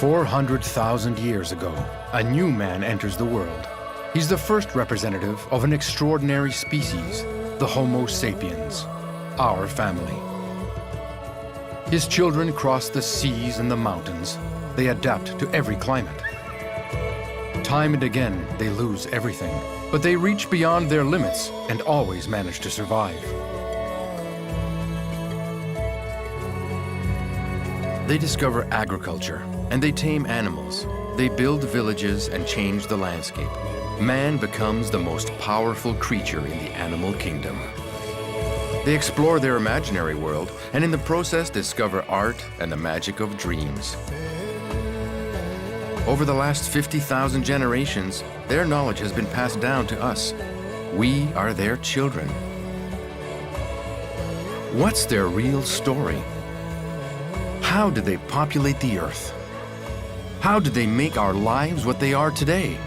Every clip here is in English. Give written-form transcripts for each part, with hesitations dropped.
400,000 years ago, a new man enters the world. He's the first representative of an extraordinary species, the Homo Sapiens, our family. His children cross the seas and the mountains. They adapt to every climate. Time and again, they lose everything, but they reach beyond their limits and always manage to survive. They discover agriculture, and they tame animals. They build villages and change the landscape. Man becomes the most powerful creature in the animal kingdom. They explore their imaginary world, and in the process discover art and the magic of dreams. Over the last 50,000 generations, their knowledge has been passed down to us. We are their children. What's their real story? How did they populate the earth? How did they make our lives what they are today?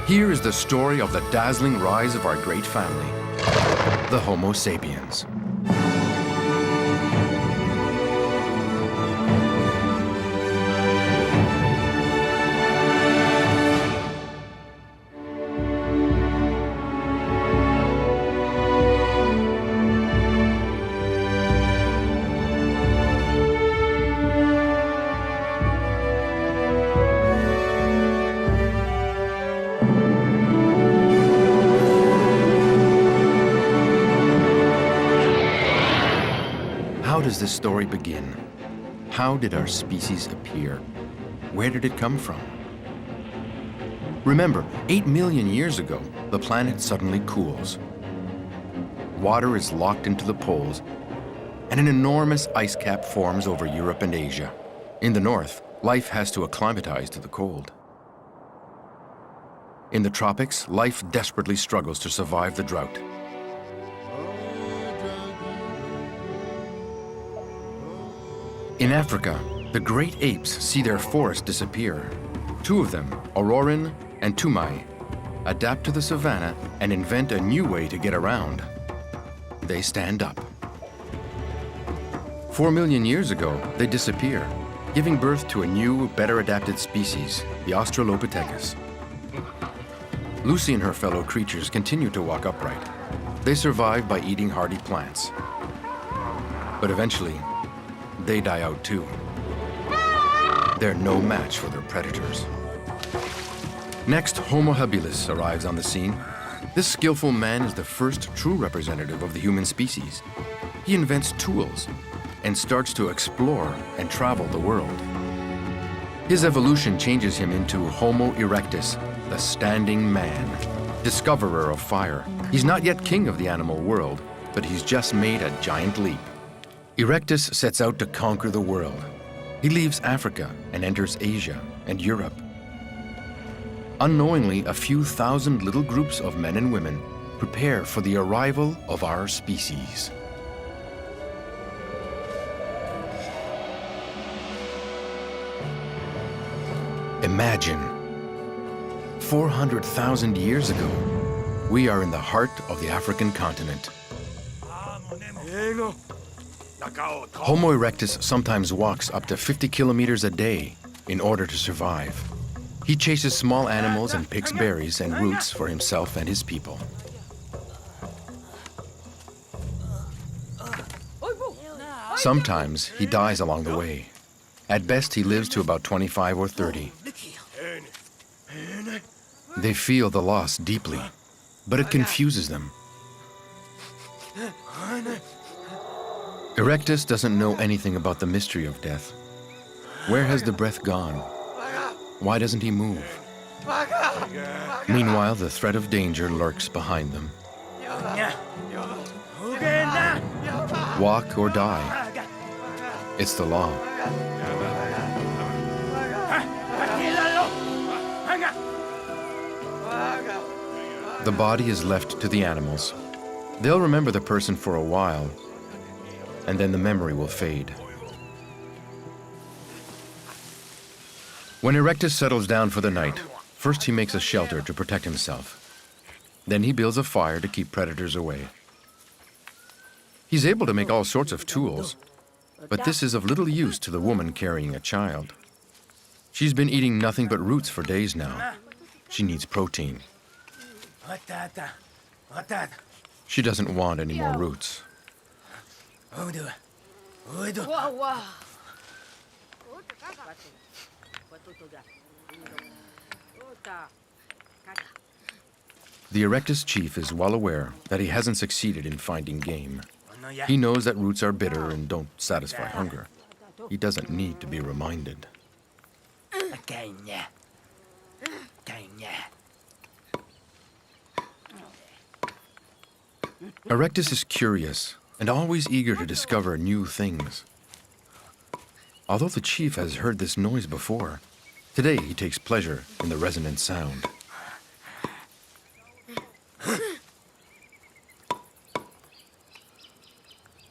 Here is the story of the dazzling rise of our great family, the Homo Sapiens. How does this story begin? How did our species appear? Where did it come from? Remember, 8 million years ago, the planet suddenly cools. Water is locked into the poles, and an enormous ice cap forms over Europe and Asia. In the north, life has to acclimatize to the cold. In the tropics, life desperately struggles to survive the drought. In Africa, the great apes see their forests disappear. Two of them, Aurorin and Tumai, adapt to the savanna and invent a new way to get around. They stand up. 4 million years ago, they disappear, giving birth to a new, better adapted species, the Australopithecus. Lucy and her fellow creatures continue to walk upright. They survive by eating hardy plants. But eventually, they die out too. They're no match for their predators. Next, Homo habilis arrives on the scene. This skillful man is the first true representative of the human species. He invents tools and starts to explore and travel the world. His evolution changes him into Homo erectus, the standing man, discoverer of fire. He's not yet king of the animal world, but he's just made a giant leap. Erectus sets out to conquer the world. He leaves Africa and enters Asia and Europe. Unknowingly, a few thousand little groups of men and women prepare for the arrival of our species. Imagine, 400,000 years ago, we are in the heart of the African continent. Homo erectus sometimes walks up to 50 kilometers a day in order to survive. He chases small animals and picks berries and roots for himself and his people. Sometimes he dies along the way. At best, he lives to about 25 or 30. They feel the loss deeply, but it confuses them. Erectus doesn't know anything about the mystery of death. Where has the breath gone? Why doesn't he move? Meanwhile, the threat of danger lurks behind them. Walk or die. It's the law. The body is left to the animals. They'll remember the person for a while, and then the memory will fade. When Erectus settles down for the night, first he makes a shelter to protect himself. Then he builds a fire to keep predators away. He's able to make all sorts of tools, But this is of little use to the woman carrying a child. She's been eating nothing but roots for days now. She needs protein. She doesn't want any more roots. The Erectus chief is well aware that he hasn't succeeded in finding game. He knows that roots are bitter and don't satisfy hunger. He doesn't need to be reminded. Erectus is curious and always eager to discover new things. Although the chief has heard this noise before, today he takes pleasure in the resonant sound.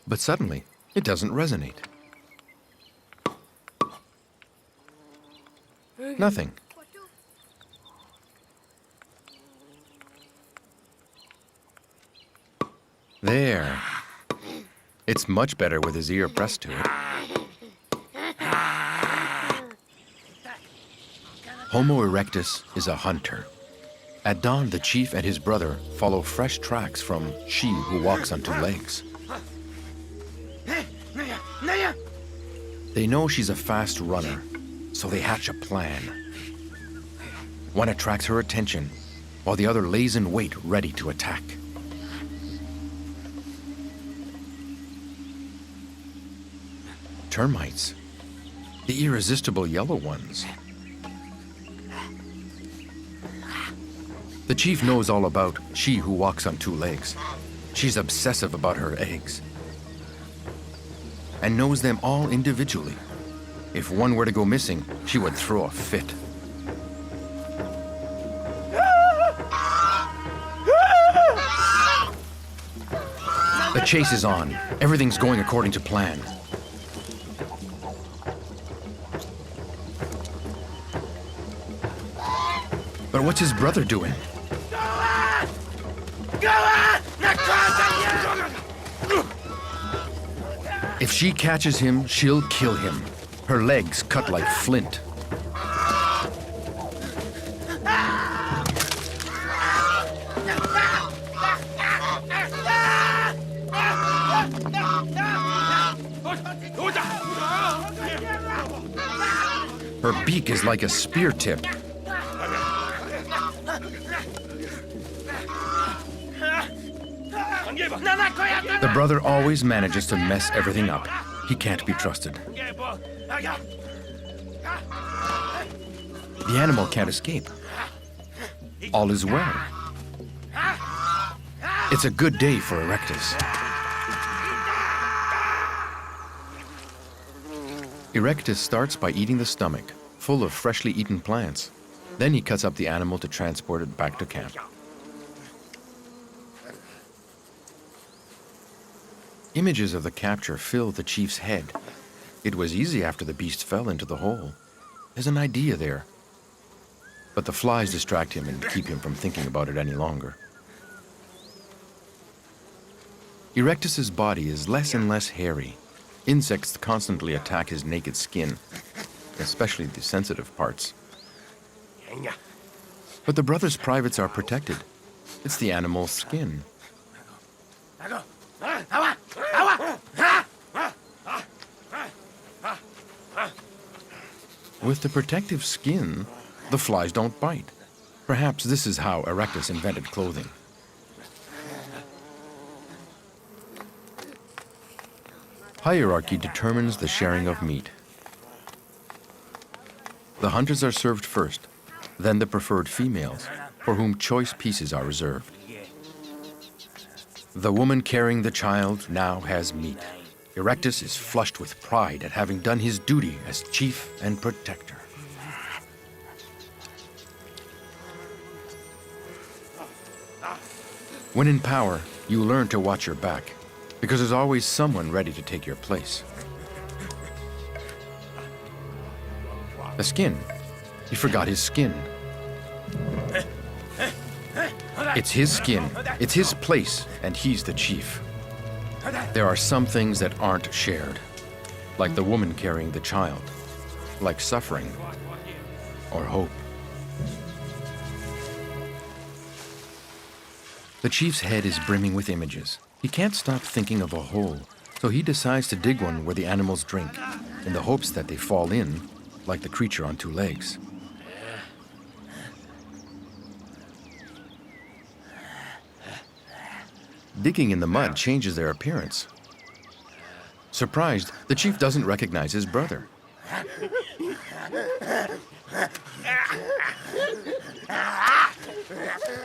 But suddenly, it doesn't resonate. Nothing. There. It's much better with his ear pressed to it. Homo erectus is a hunter. At dawn, the chief and his brother follow fresh tracks from she who walks on two legs. They know she's a fast runner, so they hatch a plan. One attracts her attention, while the other lays in wait, ready to attack. Termites, the irresistible yellow ones. The chief knows all about she who walks on two legs. She's obsessive about her eggs and knows them all individually. If one were to go missing, she would throw a fit. The chase is on. Everything's going according to plan. But what's his brother doing? If she catches him, she'll kill him. Her legs cut like flint. Her beak is like a spear tip. The brother always manages to mess everything up. He can't be trusted. The animal can't escape. All is well. It's a good day for Erectus. Erectus starts by eating the stomach, full of freshly eaten plants. Then he cuts up the animal to transport it back to camp. Images of the capture fill the chief's head. It was easy after the beast fell into the hole. There's an idea there. But the flies distract him and keep him from thinking about it any longer. Erectus's body is less and less hairy. Insects constantly attack his naked skin, especially the sensitive parts. But the brother's privates are protected. It's the animal's skin. With the protective skin, the flies don't bite. Perhaps this is how Erectus invented clothing. Hierarchy determines the sharing of meat. The hunters are served first, then the preferred females, for whom choice pieces are reserved. The woman carrying the child now has meat. Erectus is flushed with pride at having done his duty as chief and protector. When in power, you learn to watch your back, because there's always someone ready to take your place. The skin. He forgot his skin. It's his skin, it's his place, and he's the chief. There are some things that aren't shared. like the woman carrying the child, like suffering or hope. The chief's head is brimming with images. He can't stop thinking of a hole, so he decides to dig one where the animals drink, in the hopes that they fall in, like the creature on two legs. Digging in the mud changes their appearance. Surprised, the chief doesn't recognize his brother.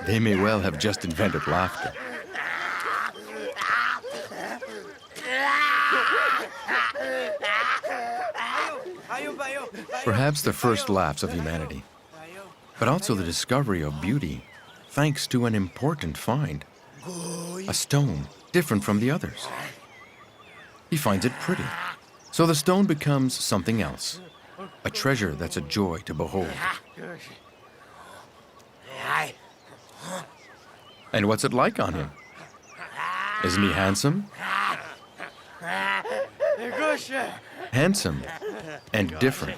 They may well have just invented laughter. Perhaps the first laughs of humanity, but also the discovery of beauty, thanks to an important find. A stone, different from the others. He finds it pretty, so the stone becomes something else, a treasure that's a joy to behold. And what's it like on him? Isn't he handsome? Handsome and different.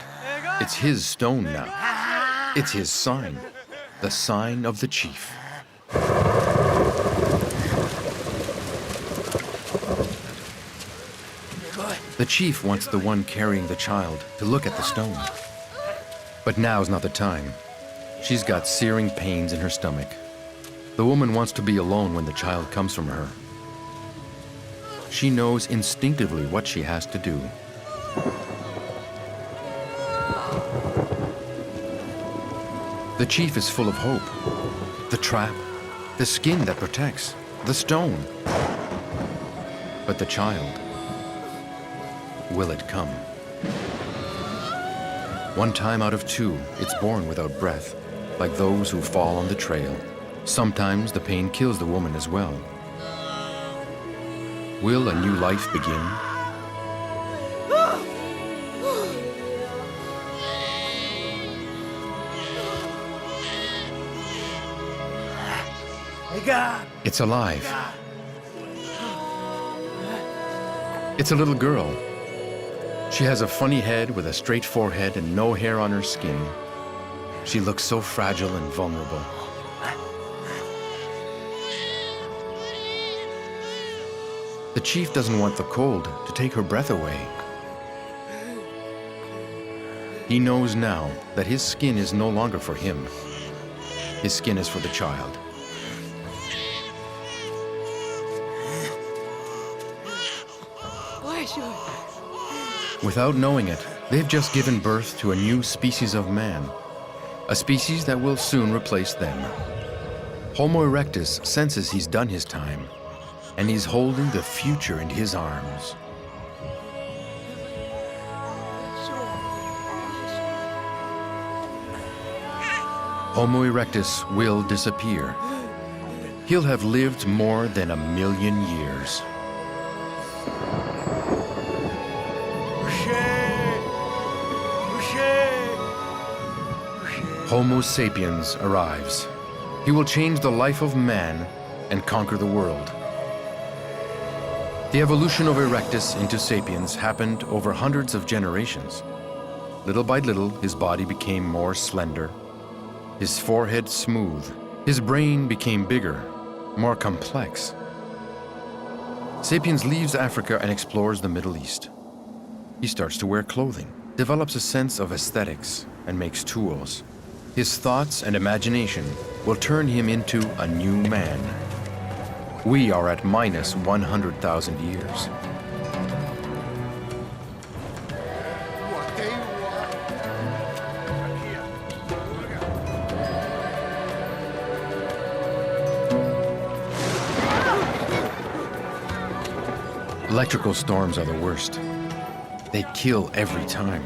It's his stone now. It's his sign, the sign of the chief. The chief wants the one carrying the child to look at the stone. But now's not the time. She's got searing pains in her stomach. The woman wants to be alone when the child comes from her. She knows instinctively what she has to do. The chief is full of hope. The trap, the skin that protects, the stone. But the child, will it come? One time out of two, it's born without breath, like those who fall on the trail. Sometimes the pain kills the woman as well. Will a new life begin? It's alive. It's a little girl. She has a funny head with a straight forehead and no hair on her skin. She looks so fragile and vulnerable. The chief doesn't want the cold to take her breath away. He knows now that his skin is no longer for him. His skin is for the child. Without knowing it, they've just given birth to a new species of man, a species that will soon replace them. Homo erectus senses he's done his time, and he's holding the future in his arms. Homo erectus will disappear. He'll have lived more than 1,000,000 years. Homo Sapiens arrives. He will change the life of man and conquer the world. The evolution of Erectus into Sapiens happened over hundreds of generations. Little by little, his body became more slender, his forehead smooth, his brain became bigger, more complex. Sapiens leaves Africa and explores the Middle East. He starts to wear clothing, develops a sense of aesthetics, and makes tools. His thoughts and imagination will turn him into a new man. We are at minus 100,000 years. Electrical storms are the worst. They kill every time.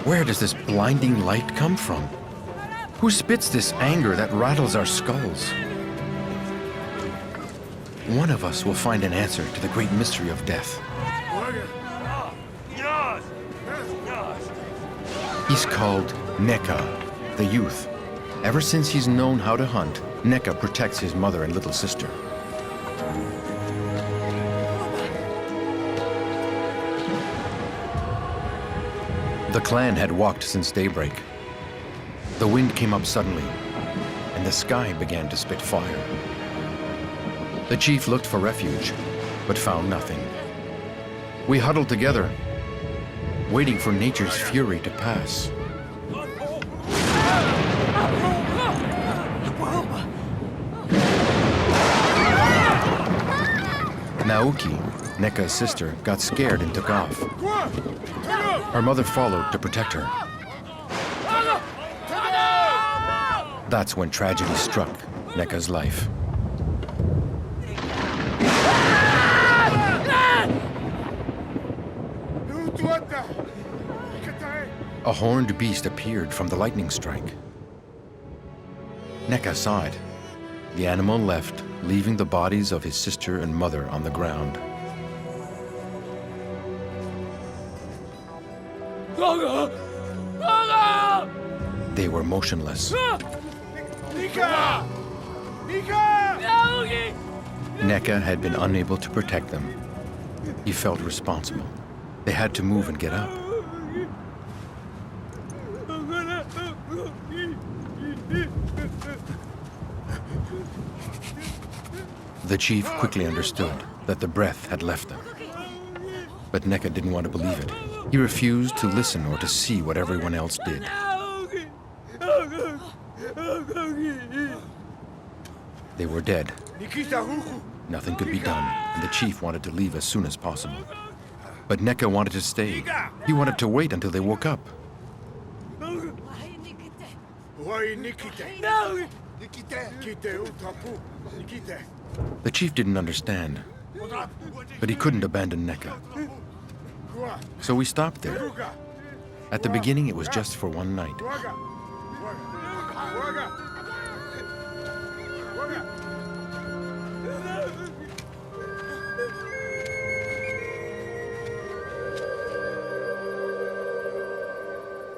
Where does this blinding light come from? Who spits this anger that rattles our skulls? One of us will find an answer to the great mystery of death. He's called Neka, the youth. Ever since he's known how to hunt, Neka protects his mother and little sister. The clan had walked since daybreak. The wind came up suddenly, and the sky began to spit fire. The chief looked for refuge, but found nothing. We huddled together, waiting for nature's fury to pass. Naoki, Neka's sister, got scared and took off. Her mother followed to protect her. That's when tragedy struck Neka's life. A horned beast appeared from the lightning strike. Neka saw it. The animal left, leaving the bodies of his sister and mother on the ground. They were motionless. Neka had been unable to protect them. He felt responsible. They had to move and get up. The chief quickly understood that the breath had left them. But Neka didn't want to believe it. He refused to listen or to see what everyone else did. They were dead. Nothing could be done, and the chief wanted to leave as soon as possible. But Neka wanted to stay. He wanted to wait until they woke up. The chief didn't understand, but he couldn't abandon Neka. So we stopped there. At the beginning, it was just for one night.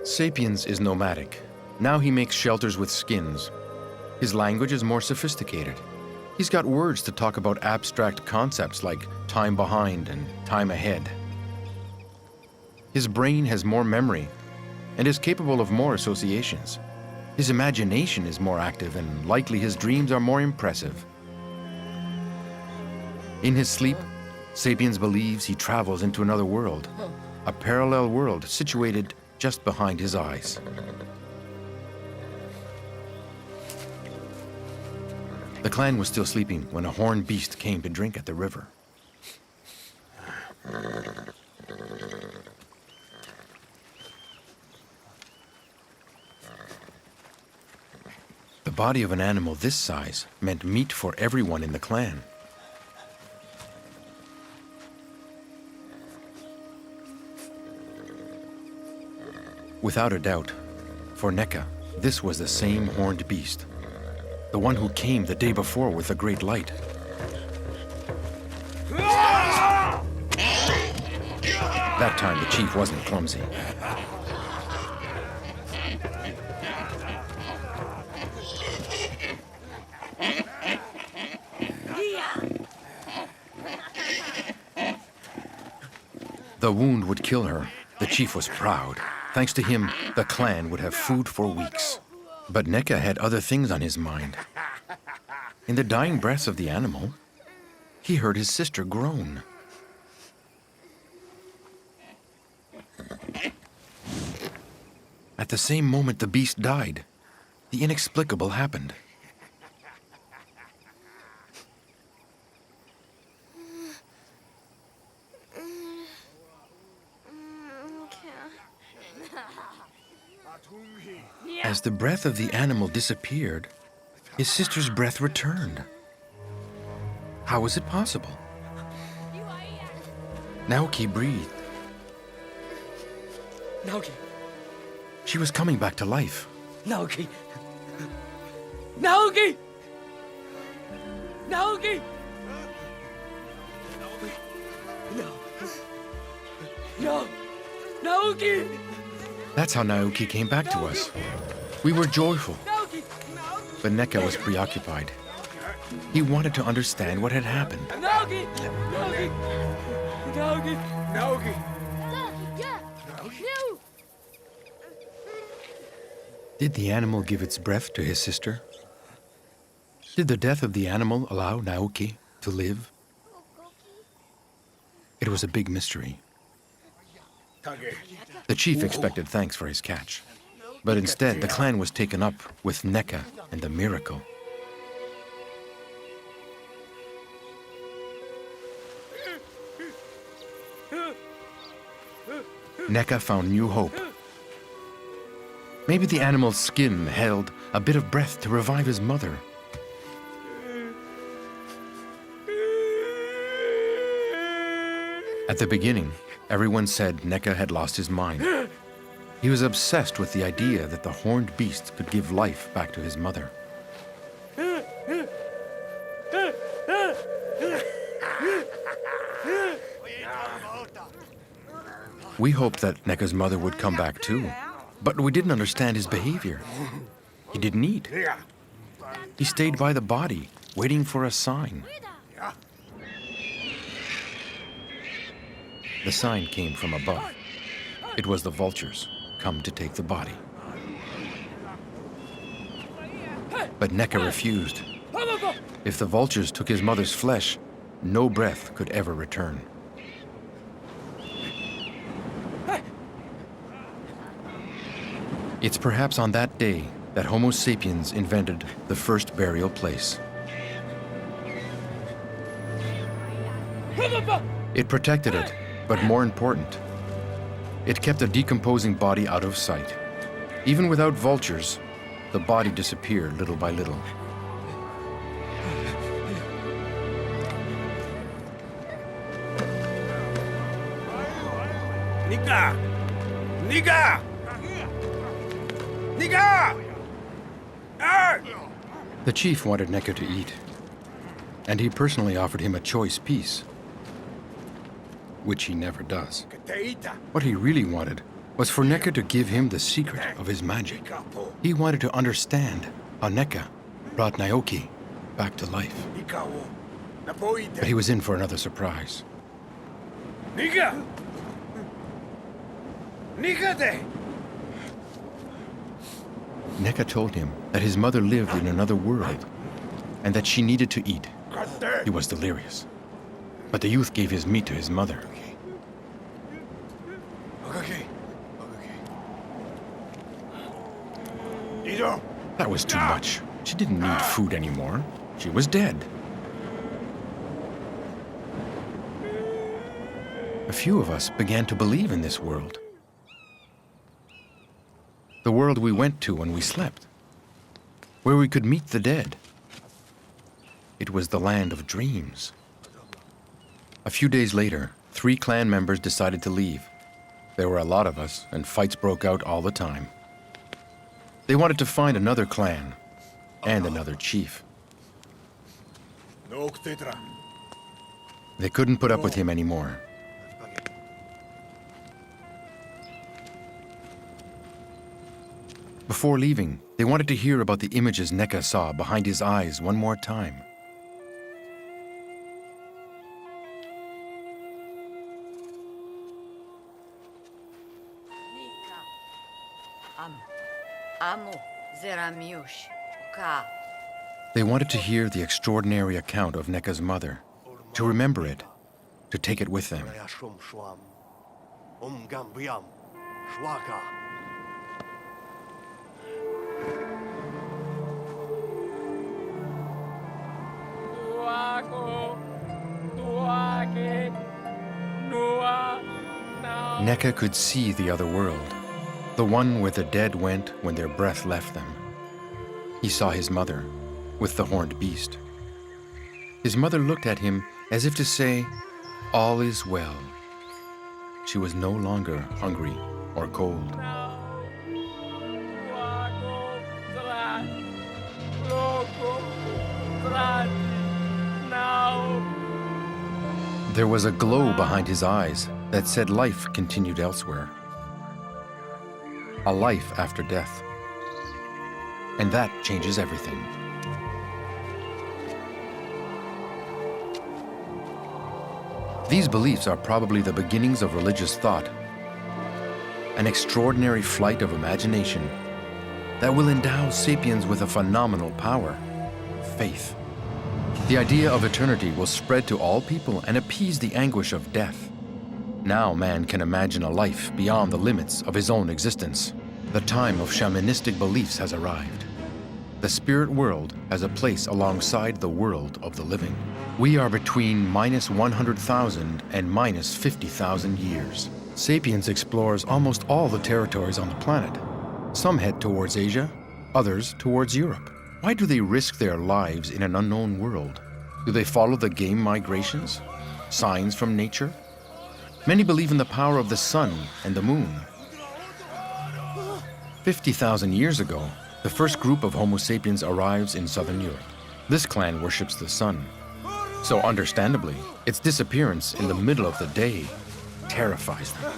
Sapiens is nomadic. Now he makes shelters with skins. His language is more sophisticated. He's got words to talk about abstract concepts like time behind and time ahead. His brain has more memory and is capable of more associations. His imagination is more active and likely his dreams are more impressive. In his sleep, Sapiens believes he travels into another world, a parallel world situated just behind his eyes. The clan was still sleeping when a horned beast came to drink at the river. The body of an animal this size meant meat for everyone in the clan. Without a doubt, for Neka, this was the same horned beast, the one who came the day before with the great light. That time the chief wasn't clumsy. The wound would kill her. The chief was proud. Thanks to him, the clan would have food for weeks. But Neka had other things on his mind. In the dying breaths of the animal, he heard his sister groan. At the same moment the beast died, the inexplicable happened. As the breath of the animal disappeared, his sister's breath returned. How was it possible? Naoki breathed. Naoki! She was coming back to life. Naoki! Naoki! Naoki! No! No! Naoki! That's how Naoki came back to us. We were joyful, but Neka was preoccupied. He wanted to understand what had happened. Naoki! Naoki! Naoki! Naoki! Did the animal give its breath to his sister? Did the death of the animal allow Naoki to live? It was a big mystery. The chief expected thanks for his catch, but instead the clan was taken up with Neka and the miracle. Neka found new hope. Maybe the animal's skin held a bit of breath to revive his mother. At the beginning, everyone said Neka had lost his mind. He was obsessed with the idea that the horned beast could give life back to his mother. We hoped that Neka's mother would come back too, but we didn't understand his behavior. He didn't eat. He stayed by the body, waiting for a sign. The sign came from above. It was the vultures, come to take the body. But Neka refused. If the vultures took his mother's flesh, no breath could ever return. It's perhaps on that day that Homo Sapiens invented the first burial place. It protected it, but more important, it kept a decomposing body out of sight. Even without vultures, the body disappeared little by little. Nika! Nika! Nika! Ah! The chief wanted Neka to eat, and he personally offered him a choice piece, which he never does. What he really wanted was for Neka to give him the secret of his magic. He wanted to understand how Neka brought Naoki back to life. But he was in for another surprise. Nika! Nika! Neka told him that his mother lived in another world and that she needed to eat. He was delirious. But the youth gave his meat to his mother. That was too much. She didn't need food anymore. She was dead. A few of us began to believe in this world. The world we went to when we slept, where we could meet the dead. It was the land of dreams. A few days later, 3 clan members decided to leave. There were a lot of us, and fights broke out all the time. They wanted to find another clan and another chief. They couldn't put up with him anymore. Before leaving, they wanted to hear about the images Neka saw behind his eyes one more time. They wanted to hear the extraordinary account of Neka's mother, to remember it, to take it with them. Neka could see the other world, the one where the dead went when their breath left them. He saw his mother, with the horned beast. His mother looked at him as if to say, all is well. She was no longer hungry or cold. There was a glow behind his eyes that said life continued elsewhere. A life after death. And that changes everything. These beliefs are probably the beginnings of religious thought, an extraordinary flight of imagination that will endow sapiens with a phenomenal power: faith. The idea of eternity will spread to all people and appease the anguish of death. Now man can imagine a life beyond the limits of his own existence. The time of shamanistic beliefs has arrived. The spirit world has a place alongside the world of the living. We are between -100,000 and -50,000 years. Sapiens explores almost all the territories on the planet. Some head towards Asia, others towards Europe. Why do they risk their lives in an unknown world? Do they follow the game migrations? Signs from nature? Many believe in the power of the sun and the moon. 50,000 years ago, the first group of Homo sapiens arrives in southern Europe. This clan worships the sun. So understandably, its disappearance in the middle of the day terrifies them.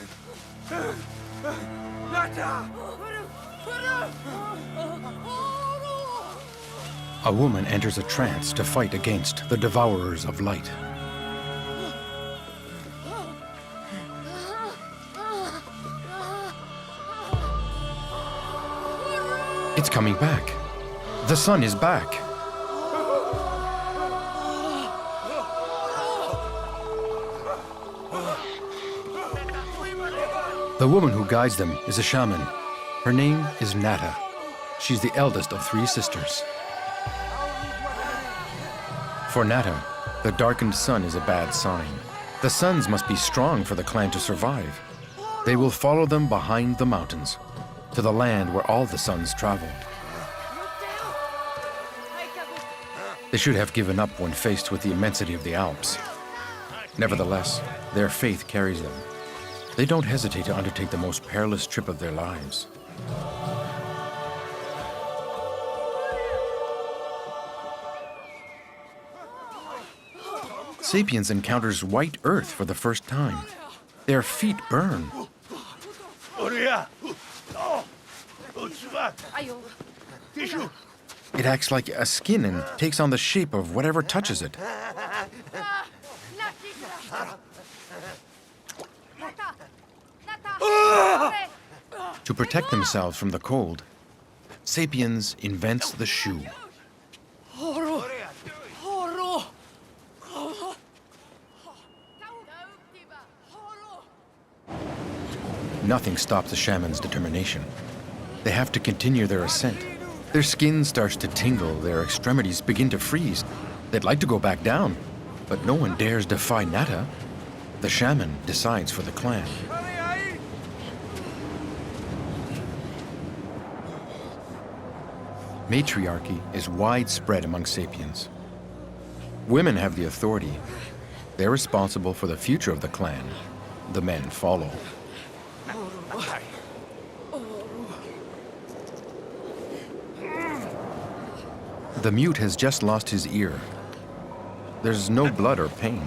A woman enters a trance to fight against the devourers of light. It's coming back. The sun is back. The woman who guides them is a shaman. Her name is Nata. She's the eldest of 3 sisters. For Nata, the darkened sun is a bad sign. The sons must be strong for the clan to survive. They will follow them behind the mountains, to the land where all the sons travel. They should have given up when faced with the immensity of the Alps. Nevertheless, their faith carries them. They don't hesitate to undertake the most perilous trip of their lives. Sapiens encounters white earth for the first time. Their feet burn. It acts like a skin and takes on the shape of whatever touches it. To protect themselves from the cold, Sapiens invents the shoe. Nothing stops the shaman's determination. They have to continue their ascent. Their skin starts to tingle, their extremities begin to freeze. They'd like to go back down, but no one dares defy Nata. The shaman decides for the clan. Matriarchy is widespread among sapiens. Women have the authority. They're responsible for the future of the clan. The men follow. The mute has just lost his ear. There's no blood or pain.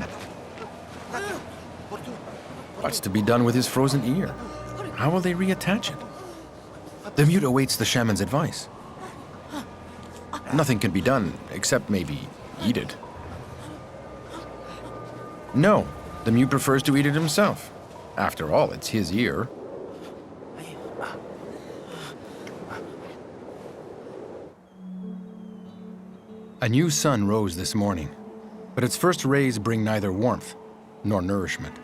What's to be done with his frozen ear? How will they reattach it? The mute awaits the shaman's advice. Nothing can be done, except maybe eat it. No, the mute prefers to eat it himself. After all, it's his ear. A new sun rose this morning, but its first rays bring neither warmth nor nourishment.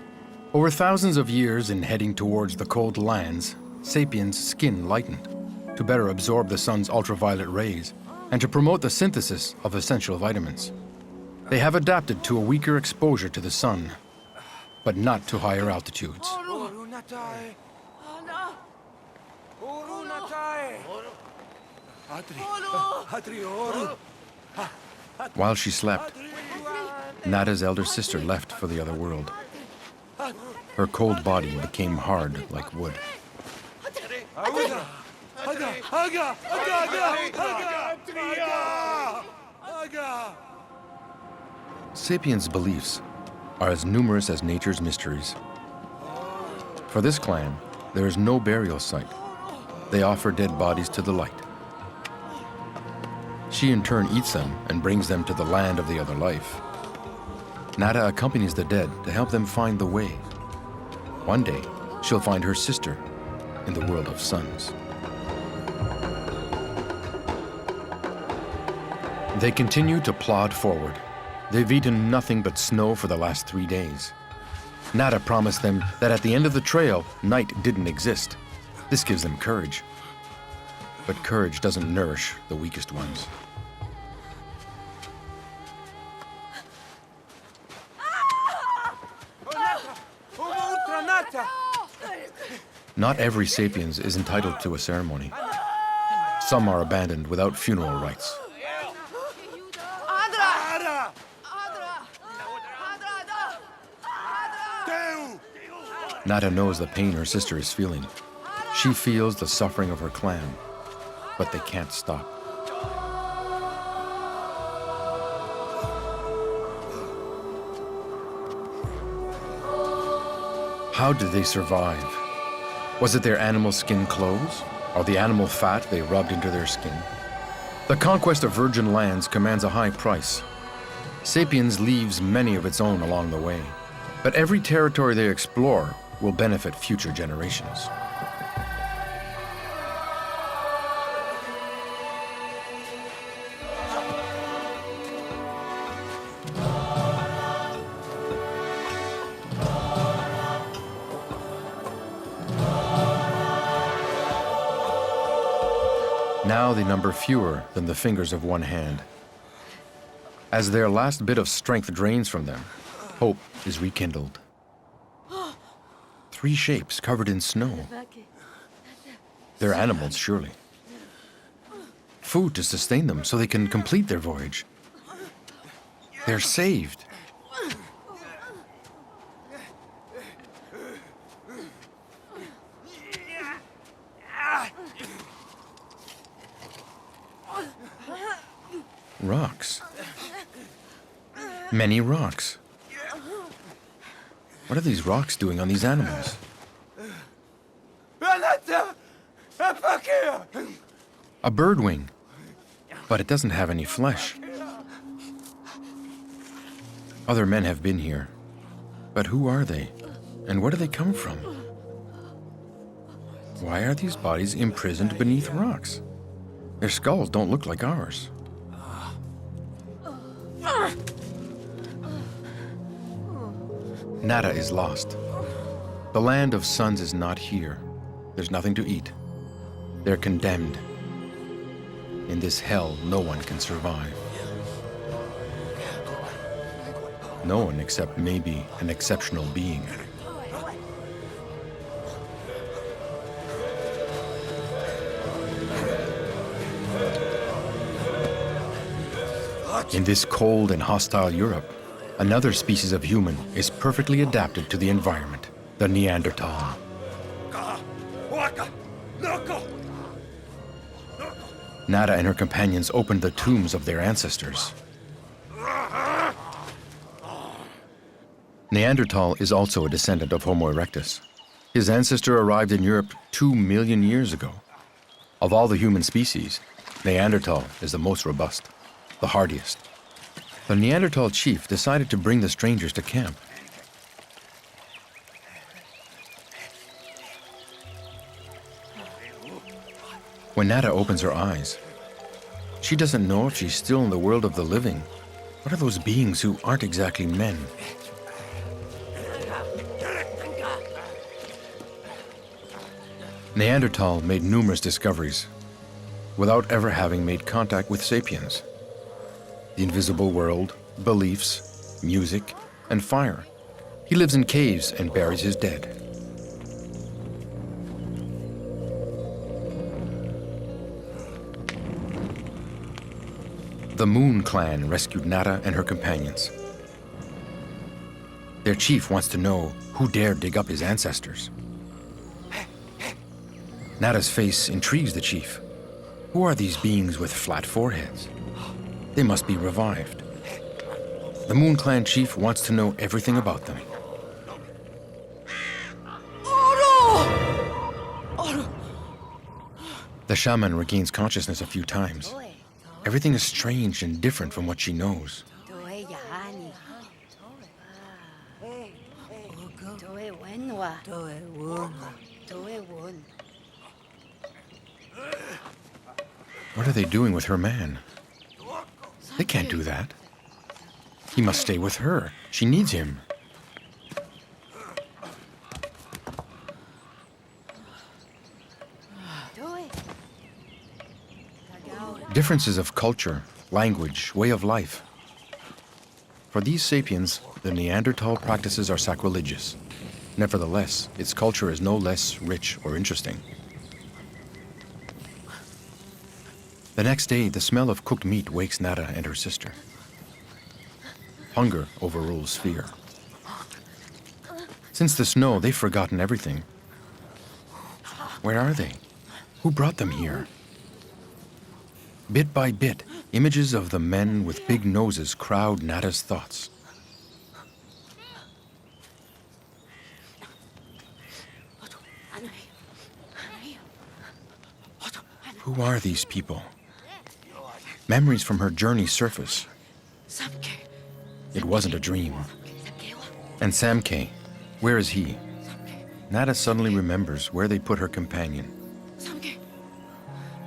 Over thousands of years in heading towards the cold lands, sapiens' skin lightened to better absorb the sun's ultraviolet rays and to promote the synthesis of essential vitamins. They have adapted to a weaker exposure to the sun, but not to higher altitudes. While she slept, Nata's elder sister left for the other world. Her cold body became hard like wood. Sapiens' beliefs are as numerous as nature's mysteries. For this clan, there is no burial site. They offer dead bodies to the light. She in turn eats them and brings them to the land of the other life. Nata accompanies the dead to help them find the way. One day, she'll find her sister in the world of suns. They continue to plod forward. They've eaten nothing but snow for the last 3 days. Nada promised them that at the end of the trail, night didn't exist. This gives them courage. But courage doesn't nourish the weakest ones. Not every sapiens is entitled to a ceremony. Some are abandoned without funeral rites. Nada knows the pain her sister is feeling. She feels the suffering of her clan, but they can't stop. How did they survive? Was it their animal skin clothes, or the animal fat they rubbed into their skin? The conquest of virgin lands commands a high price. Sapiens leaves many of its own along the way, but every territory they explore will benefit future generations. Now they number fewer than the fingers of one hand. As their last bit of strength drains from them, hope is rekindled. 3 shapes covered in snow. They're animals, surely. Food to sustain them so they can complete their voyage. They're saved. Rocks. Many rocks. What are these rocks doing on these animals? A bird wing, but it doesn't have any flesh. Other men have been here, but who are they, and where do they come from? Why are these bodies imprisoned beneath rocks? Their skulls don't look like ours. Nada is lost. The land of suns is not here. There's nothing to eat. They're condemned. In this hell, no one can survive. No one except maybe an exceptional being. In this cold and hostile Europe, another species of human is perfectly adapted to the environment, the Neanderthal. Nada and her companions opened the tombs of their ancestors. Neanderthal is also a descendant of Homo erectus. His ancestor arrived in Europe 2 million years ago. Of all the human species, Neanderthal is the most robust, the hardiest. The Neanderthal chief decided to bring the strangers to camp. When Nada opens her eyes, she doesn't know if she's still in the world of the living. What are those beings who aren't exactly men? Neanderthal made numerous discoveries without ever having made contact with sapiens. The invisible world, beliefs, music, and fire. He lives in caves and buries his dead. The Moon clan rescued Nada and her companions. Their chief wants to know who dared dig up his ancestors. Nada's face intrigues the chief. Who are these beings with flat foreheads? They must be revived. The Moon clan chief wants to know everything about them. The shaman regains consciousness a few times. Everything is strange and different from what she knows. What are they doing with her man? They can't do that. He must stay with her. She needs him. Differences of culture, language, way of life. For these sapiens, the Neanderthal practices are sacrilegious. Nevertheless, its culture is no less rich or interesting. The next day, the smell of cooked meat wakes Nada and her sister. Hunger overrules fear. Since the snow, they've forgotten everything. Where are they? Who brought them here? Bit by bit, images of the men with big noses crowd Nada's thoughts. Who are these people? Memories from her journey surface. It wasn't a dream. And Samke, where is he? Nada suddenly remembers where they put her companion.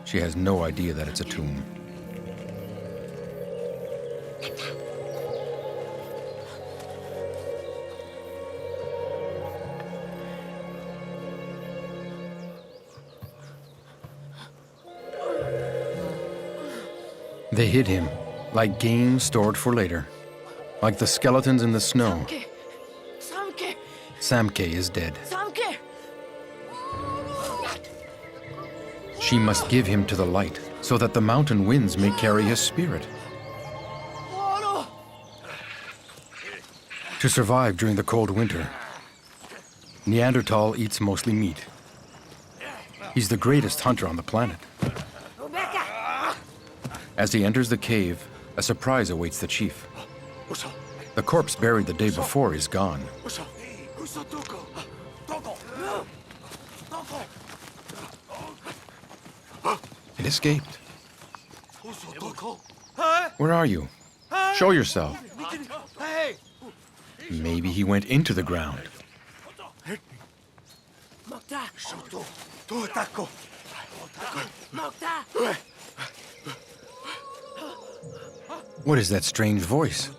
She has no idea that it's a tomb. They hid him, like game stored for later, like the skeletons in the snow. Samke is dead. She must give him to the light, so that the mountain winds may carry his spirit. To survive during the cold winter, Neanderthal eats mostly meat. He's the greatest hunter on the planet. As he enters the cave, a surprise awaits the chief. The corpse buried the day before is gone. It escaped. Where are you? Show yourself. Maybe he went into the ground. What is that strange voice?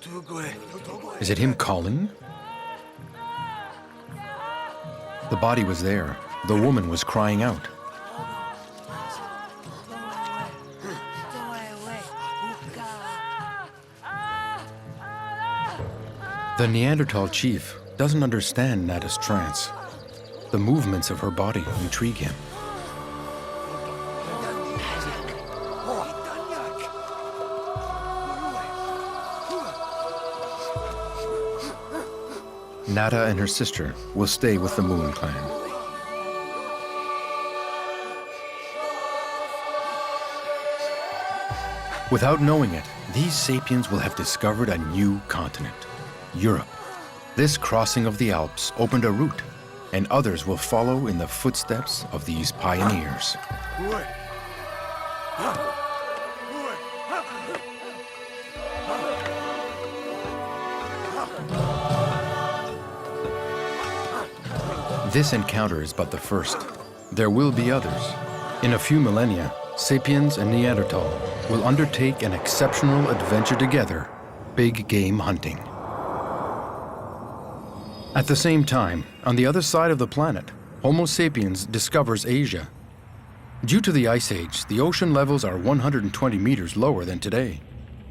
Is it him calling? The body was there. The woman was crying out. The Neanderthal chief doesn't understand Nada's trance. The movements of her body intrigue him. Nada and her sister will stay with the Moon Clan. Without knowing it, these sapiens will have discovered a new continent, Europe. This crossing of the Alps opened a route, and others will follow in the footsteps of these pioneers. This encounter is but the first. There will be others. In a few millennia, Sapiens and Neanderthal will undertake an exceptional adventure together, big game hunting. At the same time, on the other side of the planet, Homo Sapiens discovers Asia. Due to the Ice Age, the ocean levels are 120 meters lower than today.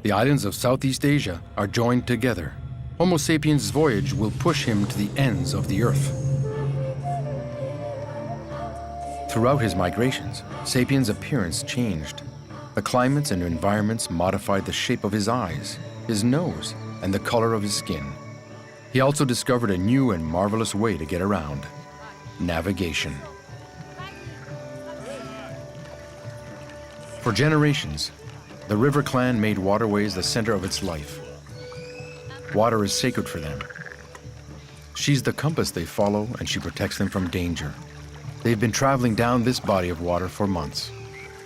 The islands of Southeast Asia are joined together. Homo Sapiens' voyage will push him to the ends of the Earth. Throughout his migrations, Sapiens' appearance changed. The climates and environments modified the shape of his eyes, his nose, and the color of his skin. He also discovered a new and marvelous way to get around: navigation. For generations, the River Clan made waterways the center of its life. Water is sacred for them. She's the compass they follow, and she protects them from danger. They've been traveling down this body of water for months.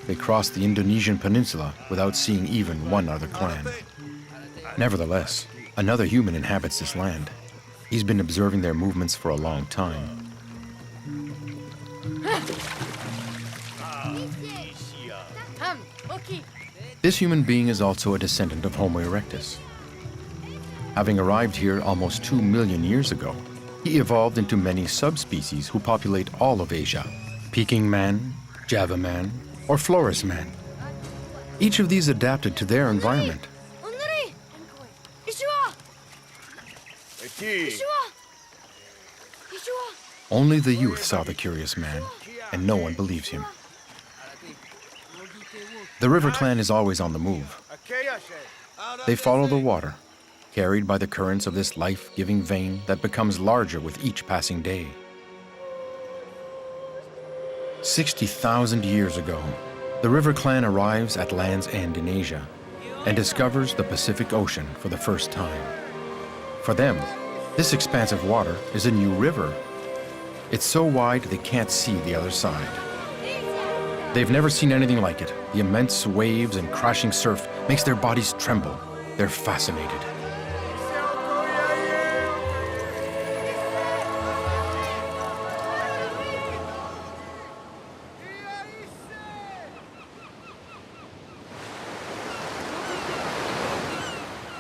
They crossed the Indonesian peninsula without seeing even one other clan. Nevertheless, another human inhabits this land. He's been observing their movements for a long time. This human being is also a descendant of Homo erectus. Having arrived here almost 2 million years ago, he evolved into many subspecies who populate all of Asia: Peking man, Java man, or Flores man. Each of these adapted to their environment. Only the youth saw the curious man, and no one believes him. The river clan is always on the move. They follow the water, carried by the currents of this life-giving vein that becomes larger with each passing day. 60,000 years ago, the river clan arrives at Land's End in Asia and discovers the Pacific Ocean for the first time. For them, this expanse of water is a new river. It's so wide they can't see the other side. They've never seen anything like it. The immense waves and crashing surf makes their bodies tremble. They're fascinated.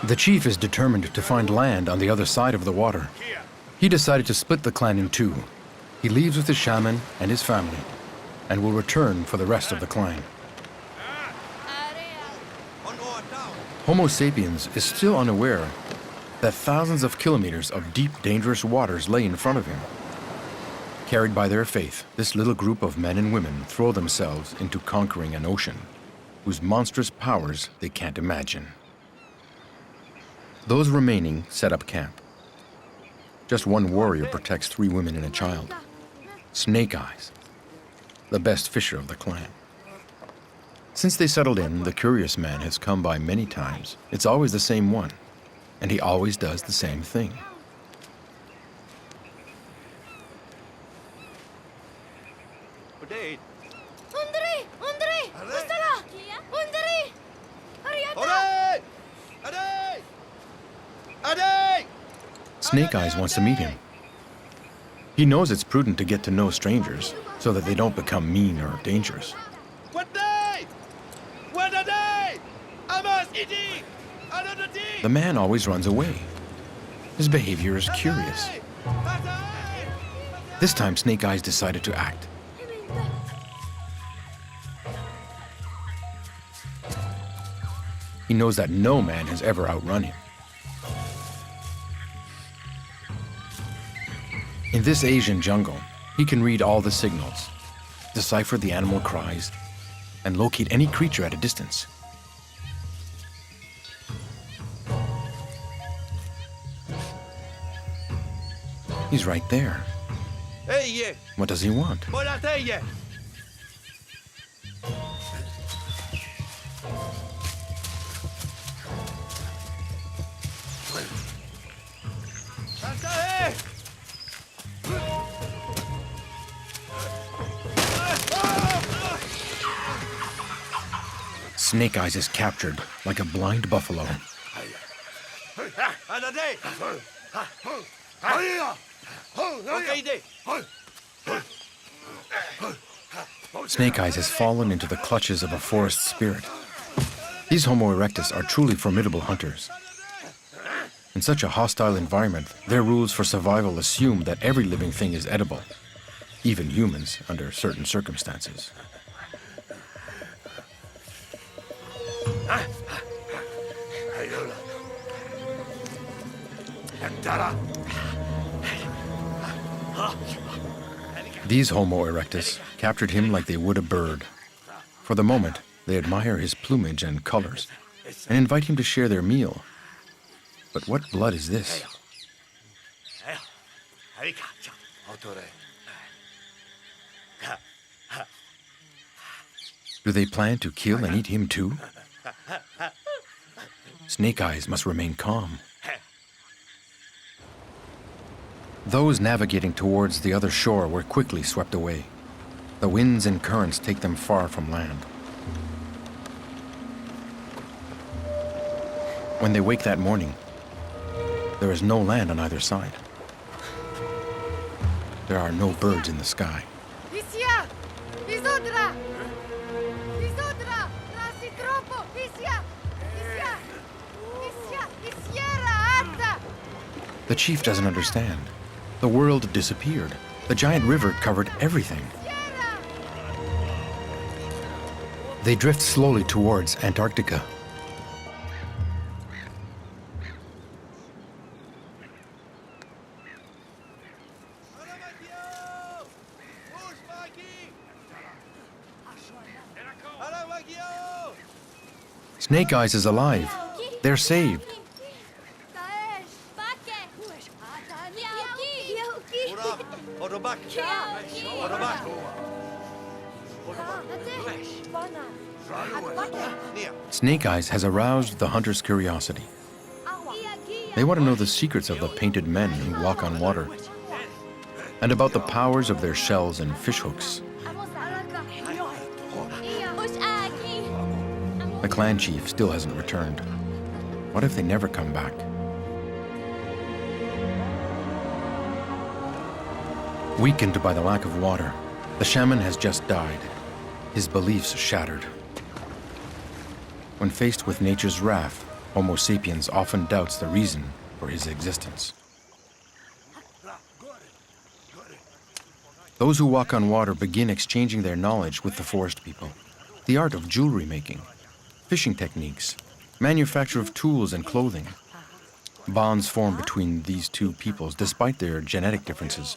The chief is determined to find land on the other side of the water. He decided to split the clan in two. He leaves with his shaman and his family, and will return for the rest of the clan. Homo sapiens is still unaware that thousands of kilometers of deep, dangerous waters lay in front of him. Carried by their faith, this little group of men and women throw themselves into conquering an ocean whose monstrous powers they can't imagine. Those remaining set up camp. Just one warrior protects 3 women and a child. Snake Eyes, the best fisher of the clan. Since they settled in, the curious man has come by many times. It's always the same one, and he always does the same thing. Snake Eyes wants to meet him. He knows it's prudent to get to know strangers so that they don't become mean or dangerous. The man always runs away. His behavior is curious. This time, Snake Eyes decided to act. He knows that no man has ever outrun him. In this Asian jungle, he can read all the signals, decipher the animal cries, and locate any creature at a distance. He's right there. What does he want? Snake Eyes is captured like a blind buffalo. Snake Eyes has fallen into the clutches of a forest spirit. These Homo erectus are truly formidable hunters. In such a hostile environment, their rules for survival assume that every living thing is edible, even humans under certain circumstances. These Homo erectus captured him like they would a bird. For the moment, they admire his plumage and colors and invite him to share their meal. But what blood is this? Do they plan to kill and eat him too? Snake Eyes must remain calm. Those navigating towards the other shore were quickly swept away. The winds and currents take them far from land. When they wake that morning, there is no land on either side. There are no birds in the sky. The chief doesn't understand. The world disappeared. The giant river covered everything. They drift slowly towards Antarctica. Snake Eyes is alive. They're saved. Snake Eyes has aroused the hunter's curiosity. They want to know the secrets of the painted men who walk on water, and about the powers of their shells and fishhooks. The clan chief still hasn't returned. What if they never come back? Weakened by the lack of water, the shaman has just died, his beliefs shattered. When faced with nature's wrath, Homo Sapiens often doubts the reason for his existence. Those who walk on water begin exchanging their knowledge with the forest people. The art of jewelry making, fishing techniques, manufacture of tools and clothing. Bonds form between these two peoples despite their genetic differences.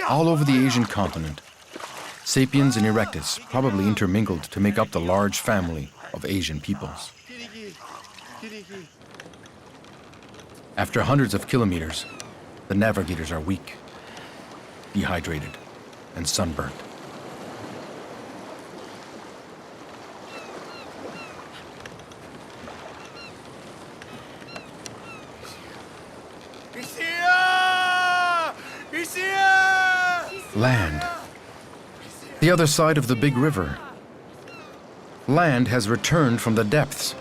All over the Asian continent, Sapiens and Erectus probably intermingled to make up the large family of Asian peoples. After hundreds of kilometers, the navigators are weak, dehydrated, and sunburnt. Land. The other side of the big river. Land has returned from the depths.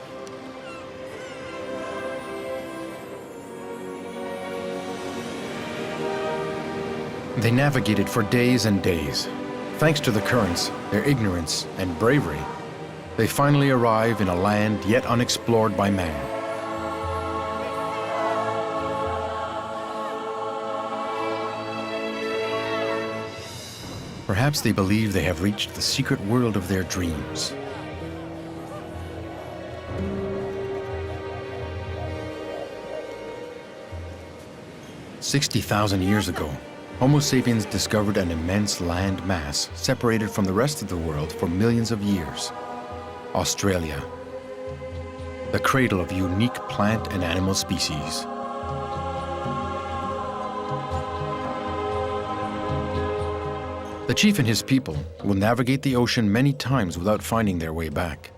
They navigated for days and days. Thanks to the currents, their ignorance, and bravery, they finally arrive in a land yet unexplored by man. Perhaps they believe they have reached the secret world of their dreams. "60,000 years ago, Homo sapiens discovered an immense land mass separated from the rest of the world for millions of years. Australia, the cradle of unique plant and animal species. The chief and his people will navigate the ocean many times without finding their way back.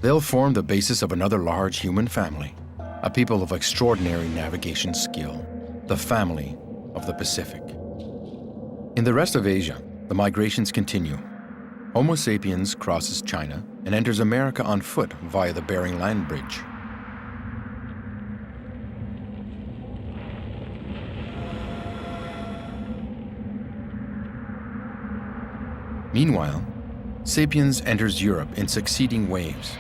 They'll form the basis of another large human family, a people of extraordinary navigation skill, the family of the Pacific. In the rest of Asia, the migrations continue. Homo sapiens crosses China and enters America on foot via the Bering Land Bridge. Meanwhile, Sapiens enters Europe in succeeding waves.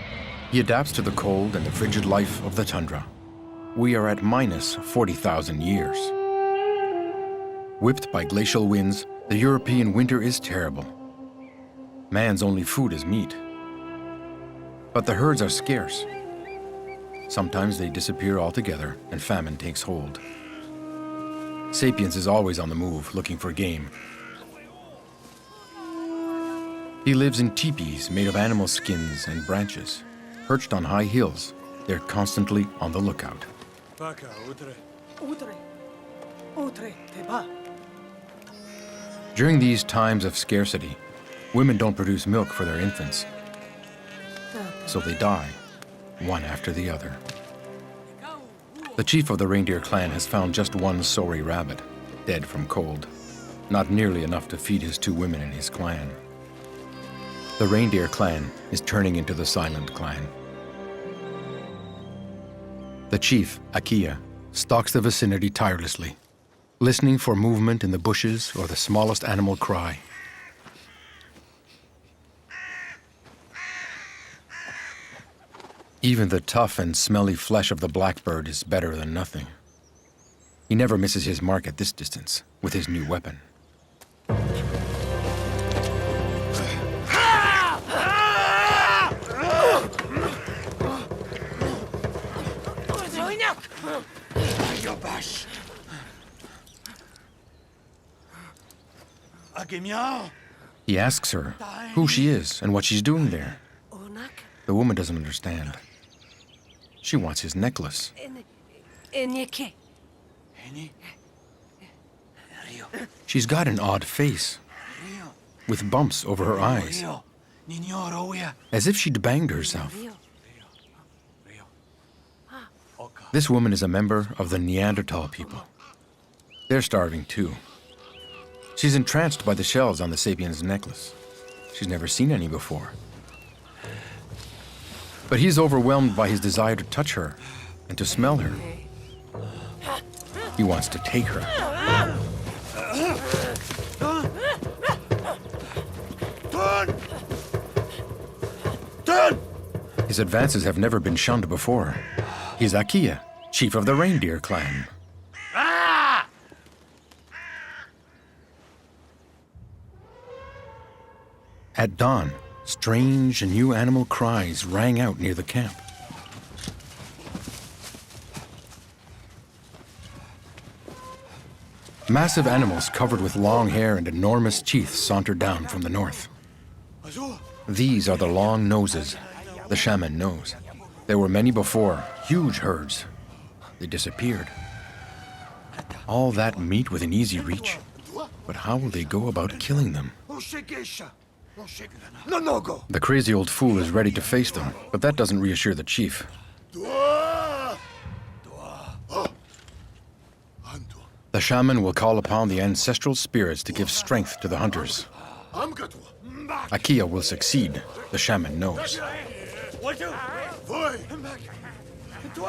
He adapts to the cold and the frigid life of the tundra. We are at minus 40,000 years. Whipped by glacial winds, the European winter is terrible. Man's only food is meat. But the herds are scarce. Sometimes they disappear altogether and famine takes hold. Sapiens is always on the move, looking for game. He lives in teepees made of animal skins and branches. Perched on high hills, they're constantly on the lookout. During these times of scarcity, women don't produce milk for their infants, so they die, one after the other. The chief of the reindeer clan has found just one sorry rabbit, dead from cold, not nearly enough to feed his two women in his clan. The reindeer clan is turning into the silent clan. The chief, Akia, stalks the vicinity tirelessly, listening for movement in the bushes or the smallest animal cry. Even the tough and smelly flesh of the blackbird is better than nothing. He never misses his mark at this distance with his new weapon. He asks her who she is and what she's doing there. The woman doesn't understand. She wants his necklace. She's got an odd face, with bumps over her eyes, as if she'd banged herself. This woman is a member of the Neanderthal people. They're starving too. She's entranced by the shells on the Sapiens' necklace. She's never seen any before. But he's overwhelmed by his desire to touch her and to smell her. He wants to take her. His advances have never been shunned before. He's Akiya, chief of the reindeer clan. At dawn, strange and new animal cries rang out near the camp. Massive animals covered with long hair and enormous teeth sauntered down from the north. These are the long noses the shaman knows. There were many before, huge herds. They disappeared. All that meat within easy reach. But how will they go about killing them? The crazy old fool is ready to face them, but that doesn't reassure the chief. The shaman will call upon the ancestral spirits to give strength to the hunters. Akiya will succeed, the shaman knows.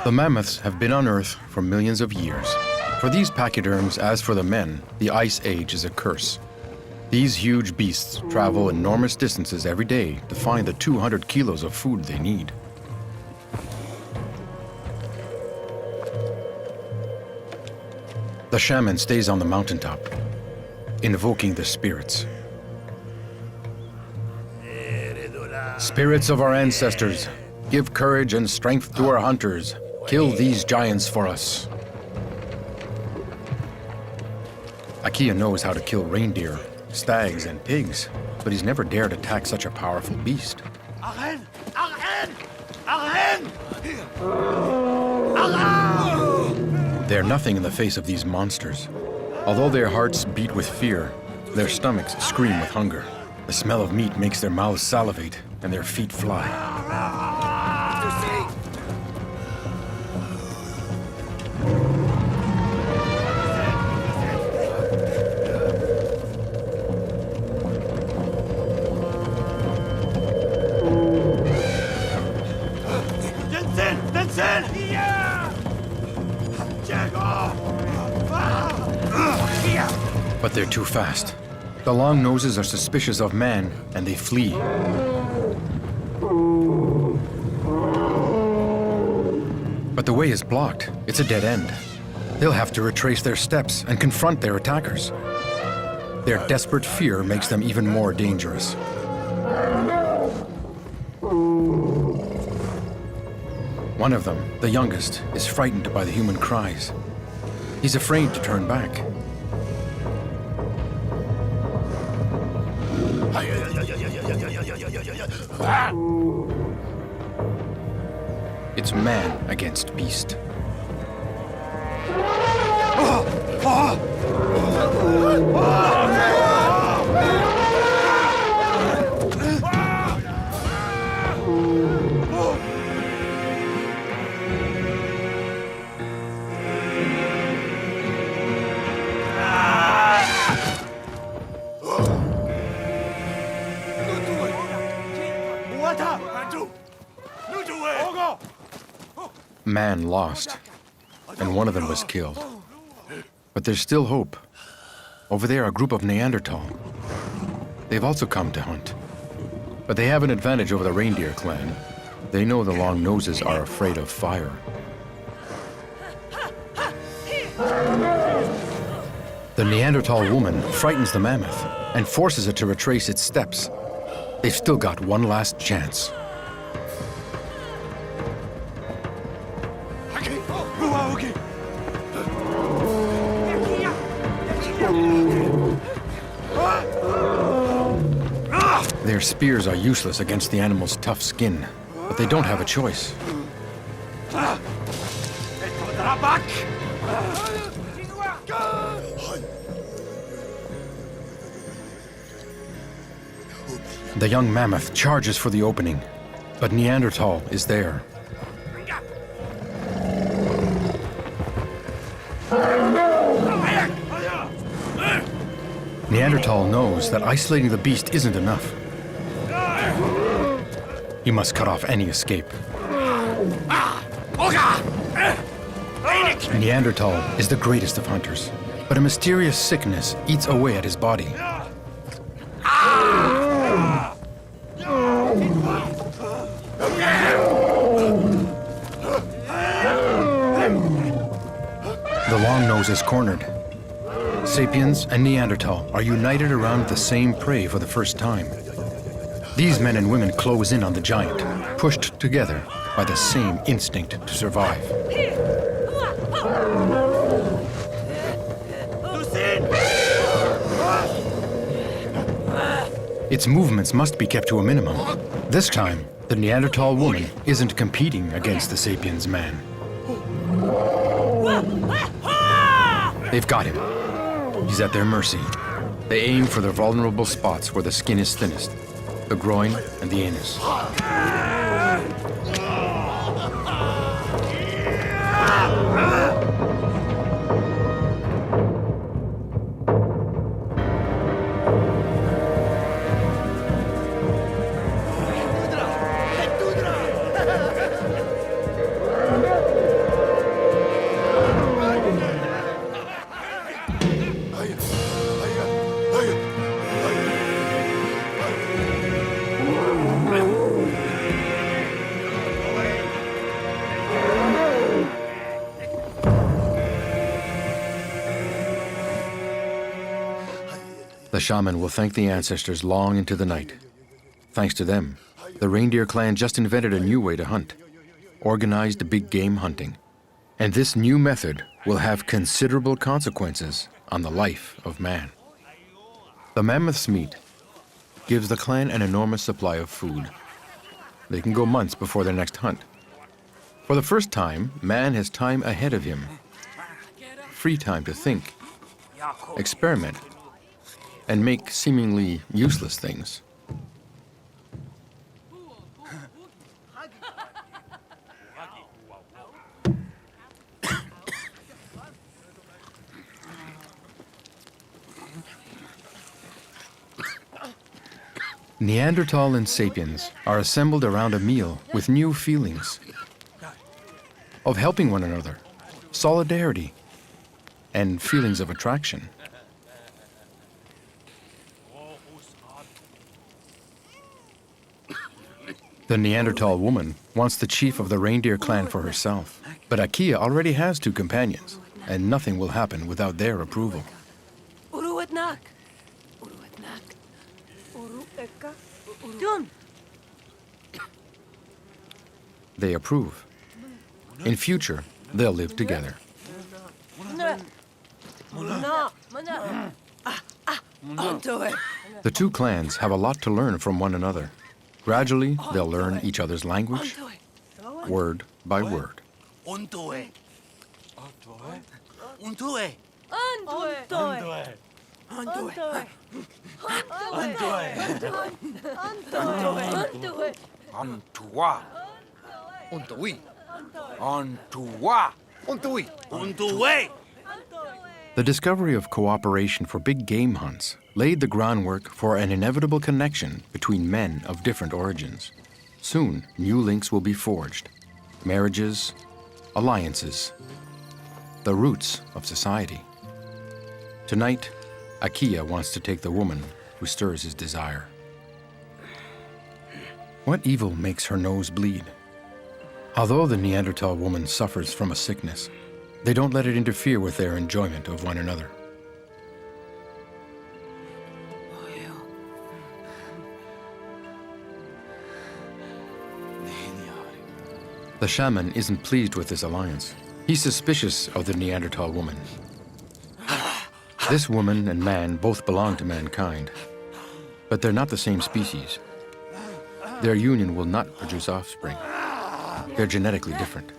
The mammoths have been on Earth for millions of years. For these pachyderms, as for the men, the Ice Age is a curse. These huge beasts travel enormous distances every day to find the 200 kilos of food they need. The shaman stays on the mountaintop, invoking the spirits. Spirits of our ancestors, give courage and strength to our hunters. Kill these giants for us. Akiya knows how to kill reindeer, stags, and pigs, but he's never dared attack such a powerful beast. They're nothing in the face of these monsters. Although their hearts beat with fear, their stomachs scream with hunger. The smell of meat makes their mouths salivate and their feet fly. But they're too fast. The long noses are suspicious of man, and they flee. But the way is blocked. It's a dead end. They'll have to retrace their steps and confront their attackers. Their desperate fear makes them even more dangerous. One of them, the youngest, is frightened by the human cries. He's afraid to turn back. It's man against beast. Man lost, and one of them was killed. But there's still hope. Over there, a group of Neanderthal. They've also come to hunt. But they have an advantage over the reindeer clan. They know the long noses are afraid of fire. The Neanderthal woman frightens the mammoth and forces it to retrace its steps. They've still got one last chance. Their spears are useless against the animal's tough skin, but they don't have a choice. The young mammoth charges for the opening, but Neanderthal is there. Neanderthal knows that isolating the beast isn't enough. He must cut off any escape. Neanderthal is the greatest of hunters, but a mysterious sickness eats away at his body. The long nose is cornered. Sapiens and Neanderthal are united around the same prey for the first time. These men and women close in on the giant, pushed together by the same instinct to survive. Its movements must be kept to a minimum. This time, the Neanderthal woman isn't competing against the Sapiens man. They've got him. He's at their mercy. They aim for the vulnerable spots where the skin is thinnest, the groin and the anus. The shaman will thank the ancestors long into the night. Thanks to them, the reindeer clan just invented a new way to hunt, organized big game hunting. And this new method will have considerable consequences on the life of man. The mammoth's meat gives the clan an enormous supply of food. They can go months before their next hunt. For the first time, man has time ahead of him. Free time to think, experiment, and make seemingly useless things. Neanderthal and Sapiens are assembled around a meal with new feelings of helping one another, solidarity, and feelings of attraction. The Neanderthal woman wants the chief of the reindeer clan for herself, but Akia already has 2 companions, and nothing will happen without their approval. They approve. In future, they'll live together. The 2 clans have a lot to learn from one another. Gradually, they'll learn each other's language, word by word. The discovery of cooperation for big game hunts laid the groundwork for an inevitable connection between men of different origins. Soon, new links will be forged. Marriages, alliances, the roots of society. Tonight, Akia wants to take the woman who stirs his desire. What evil makes her nose bleed? Although the Neanderthal woman suffers from a sickness, they don't let it interfere with their enjoyment of one another. The shaman isn't pleased with this alliance. He's suspicious of the Neanderthal woman. This woman and man both belong to mankind, but they're not the same species. Their union will not produce offspring. They're genetically different.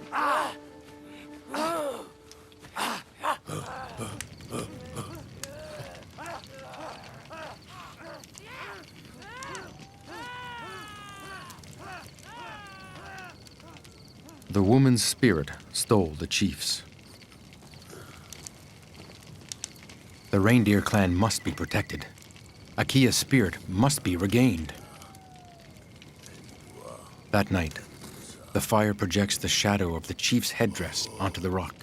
The woman's spirit stole the chief's. The reindeer clan must be protected. Akia's spirit must be regained. That night, the fire projects the shadow of the chief's headdress onto the rock.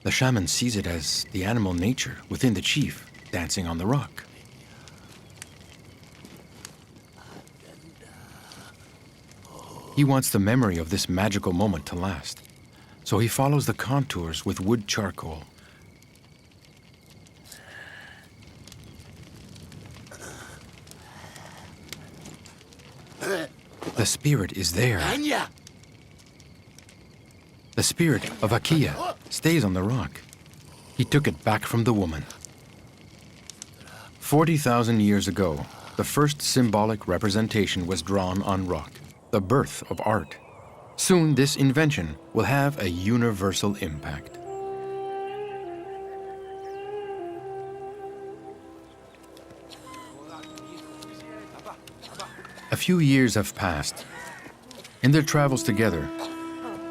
The shaman sees it as the animal nature within the chief dancing on the rock. He wants the memory of this magical moment to last, so he follows the contours with wood charcoal. The spirit is there. The spirit of Akia stays on the rock. He took it back from the woman. 40,000 years ago, the first symbolic representation was drawn on rock, the birth of art. Soon, this invention will have a universal impact. A few years have passed. In their travels together,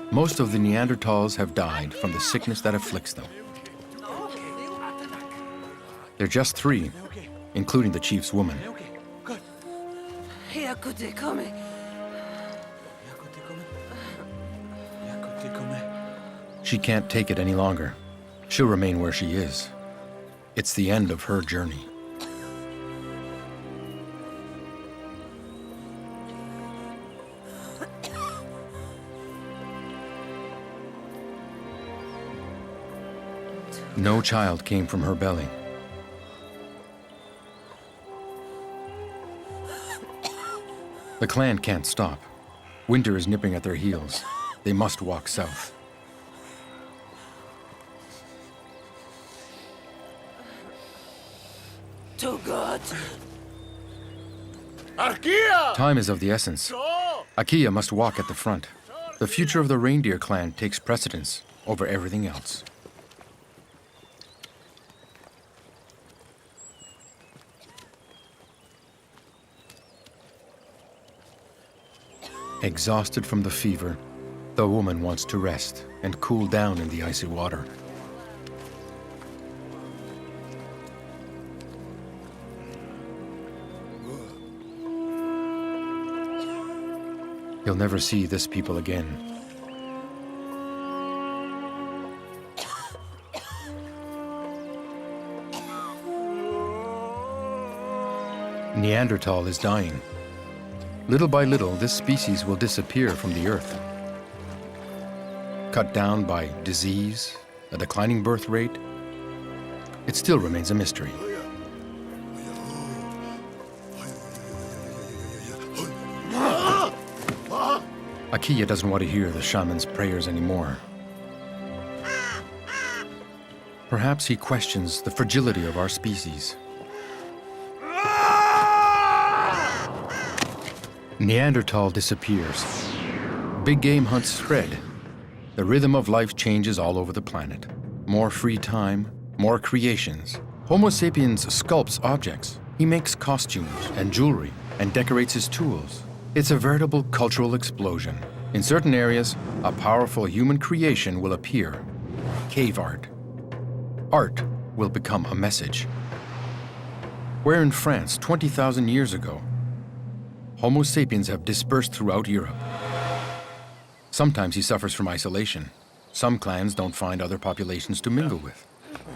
most of the Neanderthals have died from the sickness that afflicts them. They're just 3, including the chief's woman. She can't take it any longer. She'll remain where she is. It's the end of her journey. No child came from her belly. The clan can't stop. Winter is nipping at their heels. They must walk south. To God. Time is of the essence. Akia must walk at the front. The future of the reindeer clan takes precedence over everything else. Exhausted from the fever, the woman wants to rest and cool down in the icy water. He'll never see this people again. Neanderthal is dying. Little by little, this species will disappear from the earth. Cut down by disease, a declining birth rate, it still remains a mystery. Akia doesn't want to hear the shaman's prayers anymore. Perhaps he questions the fragility of our species. Neanderthal disappears. Big game hunts spread. The rhythm of life changes all over the planet. More free time, more creations. Homo Sapiens sculpts objects. He makes costumes and jewelry and decorates his tools. It's a veritable cultural explosion. In certain areas, a powerful human creation will appear. Cave art. Art will become a message. Where in France 20,000 years ago, Homo sapiens have dispersed throughout Europe. Sometimes he suffers from isolation. Some clans don't find other populations to mingle with.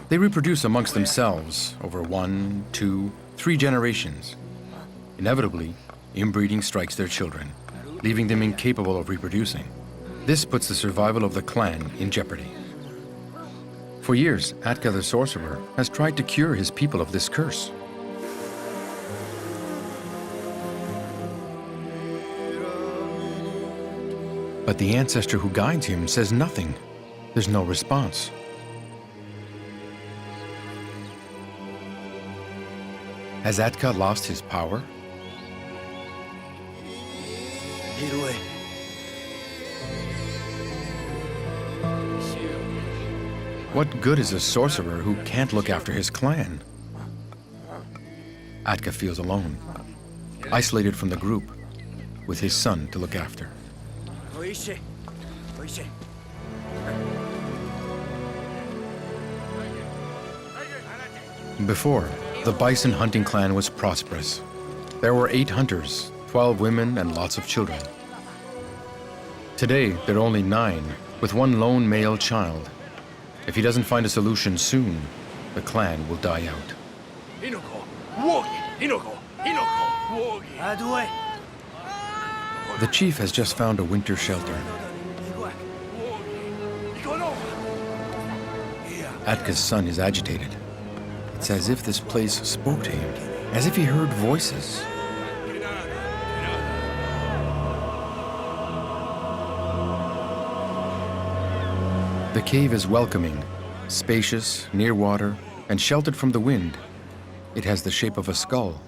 They reproduce amongst themselves over 1, 2, 3 generations. Inevitably, inbreeding strikes their children, leaving them incapable of reproducing. This puts the survival of the clan in jeopardy. For years, Atka the sorcerer has tried to cure his people of this curse. But the ancestor who guides him says nothing. There's no response. Has Atka lost his power? What good is a sorcerer who can't look after his clan? Atka feels alone, isolated from the group, with his son to look after. Before, the bison hunting clan was prosperous. There were 8 hunters, 12 women, and lots of children. Today, there are only 9, with 1 lone male child. If he doesn't find a solution soon, the clan will die out. The chief has just found a winter shelter. Atka's son is agitated. It's as if this place spoke to him, as if he heard voices. The cave is welcoming, spacious, near water, and sheltered from the wind. It has the shape of a skull.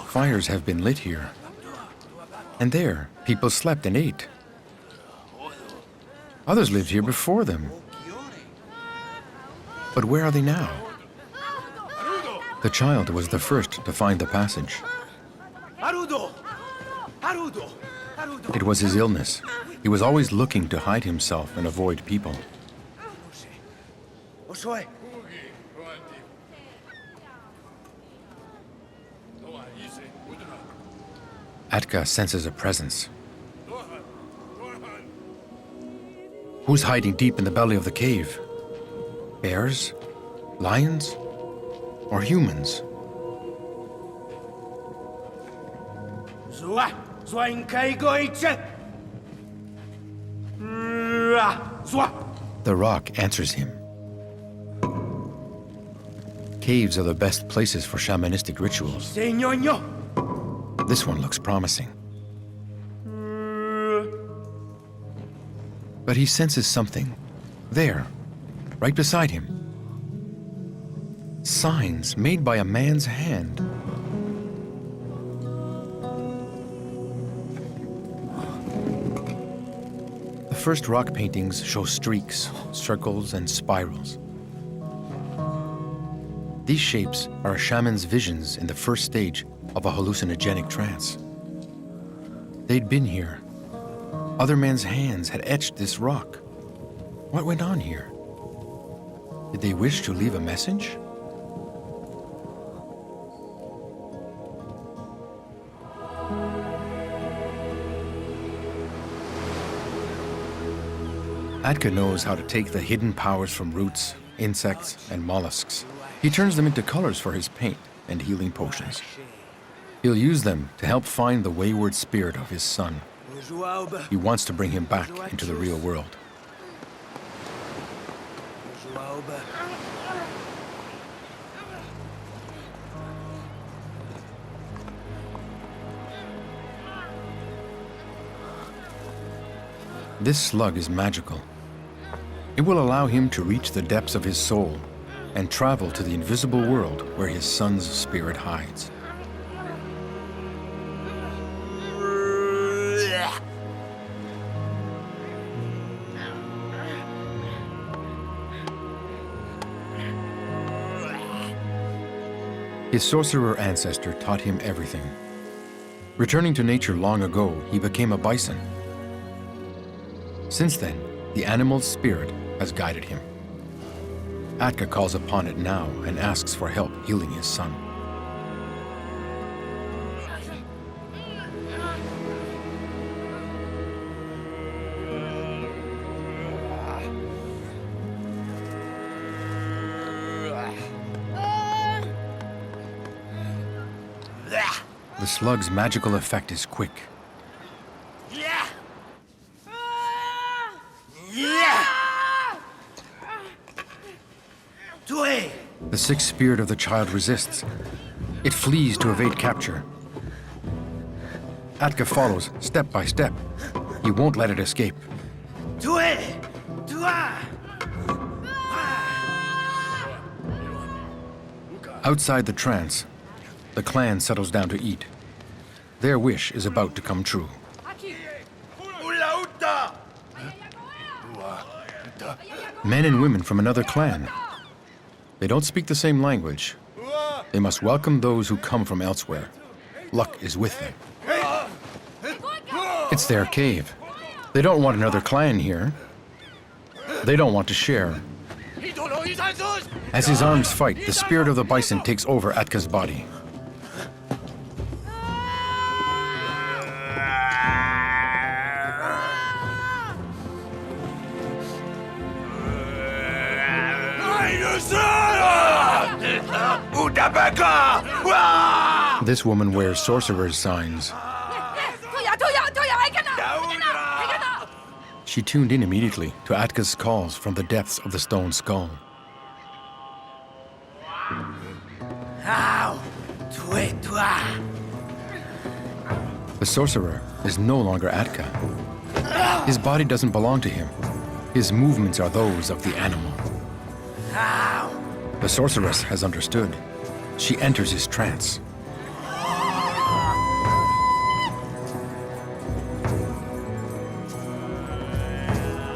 Fires have been lit here. And there, people slept and ate. Others lived here before them. But where are they now? The child was the first to find the passage. It was his illness. He was always looking to hide himself and avoid people. Atka senses a presence. Who's hiding deep in the belly of the cave? Bears? Lions? Or humans? The rock answers him. Caves are the best places for shamanistic rituals. This one looks promising. But he senses something. There, right beside him. Signs made by a man's hand. The first rock paintings show streaks, circles, and spirals. These shapes are a shaman's visions in the first stage of a hallucinogenic trance. They'd been here. Other men's hands had etched this rock. What went on here? Did they wish to leave a message? Atka knows how to take the hidden powers from roots, insects, and mollusks. He turns them into colors for his paint and healing potions. He'll use them to help find the wayward spirit of his son. He wants to bring him back into the real world. This slug is magical. It will allow him to reach the depths of his soul and travel to the invisible world where his son's spirit hides. His sorcerer ancestor taught him everything. Returning to nature long ago, he became a bison. Since then, the animal's spirit has guided him. Atka calls upon it now and asks for help healing his son. The slug's magical effect is quick. The sick spirit of the child resists, It flees to evade capture. Atka follows step by step. He won't let it escape. Outside the trance, the clan settles down to eat. Their wish is about to come true. Men and women from another clan. They don't speak the same language. They must welcome those who come from elsewhere. Luck is with them. It's their cave. They don't want another clan here. They don't want to share. As his arms fight, the spirit of the bison takes over Atka's body. This woman wears sorcerer's signs. She tuned in immediately to Atka's calls from the depths of the stone skull. The sorcerer is no longer Atka. His body doesn't belong to him. His movements are those of the animal. The sorceress has understood. She enters his trance.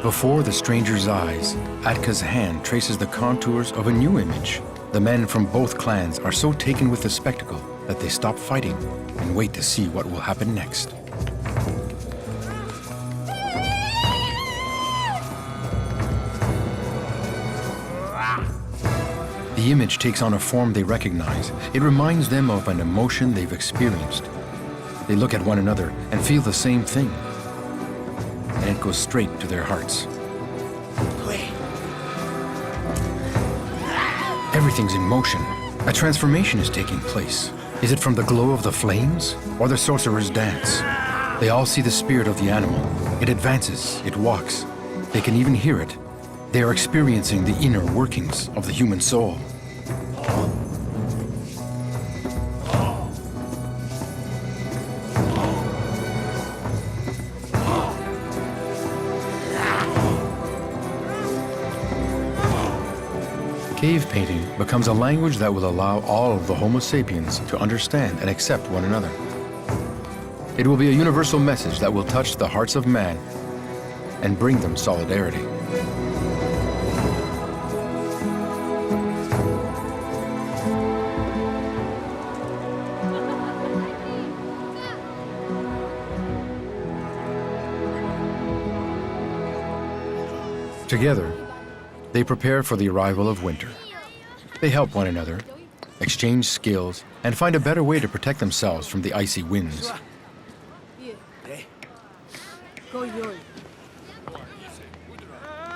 Before the stranger's eyes, Atka's hand traces the contours of a new image. The men from both clans are so taken with the spectacle that they stop fighting and wait to see what will happen next. The image takes on a form they recognize. It reminds them of an emotion they've experienced. They look at one another and feel the same thing. And it goes straight to their hearts. Everything's in motion. A transformation is taking place. Is it from the glow of the flames or the sorcerer's dance? They all see the spirit of the animal. It advances, it walks. They can even hear it. They are experiencing the inner workings of the human soul. Cave painting becomes a language that will allow all of the Homo sapiens to understand and accept one another. It will be a universal message that will touch the hearts of man and bring them solidarity. Together, they prepare for the arrival of winter. They help one another, exchange skills, and find a better way to protect themselves from the icy winds.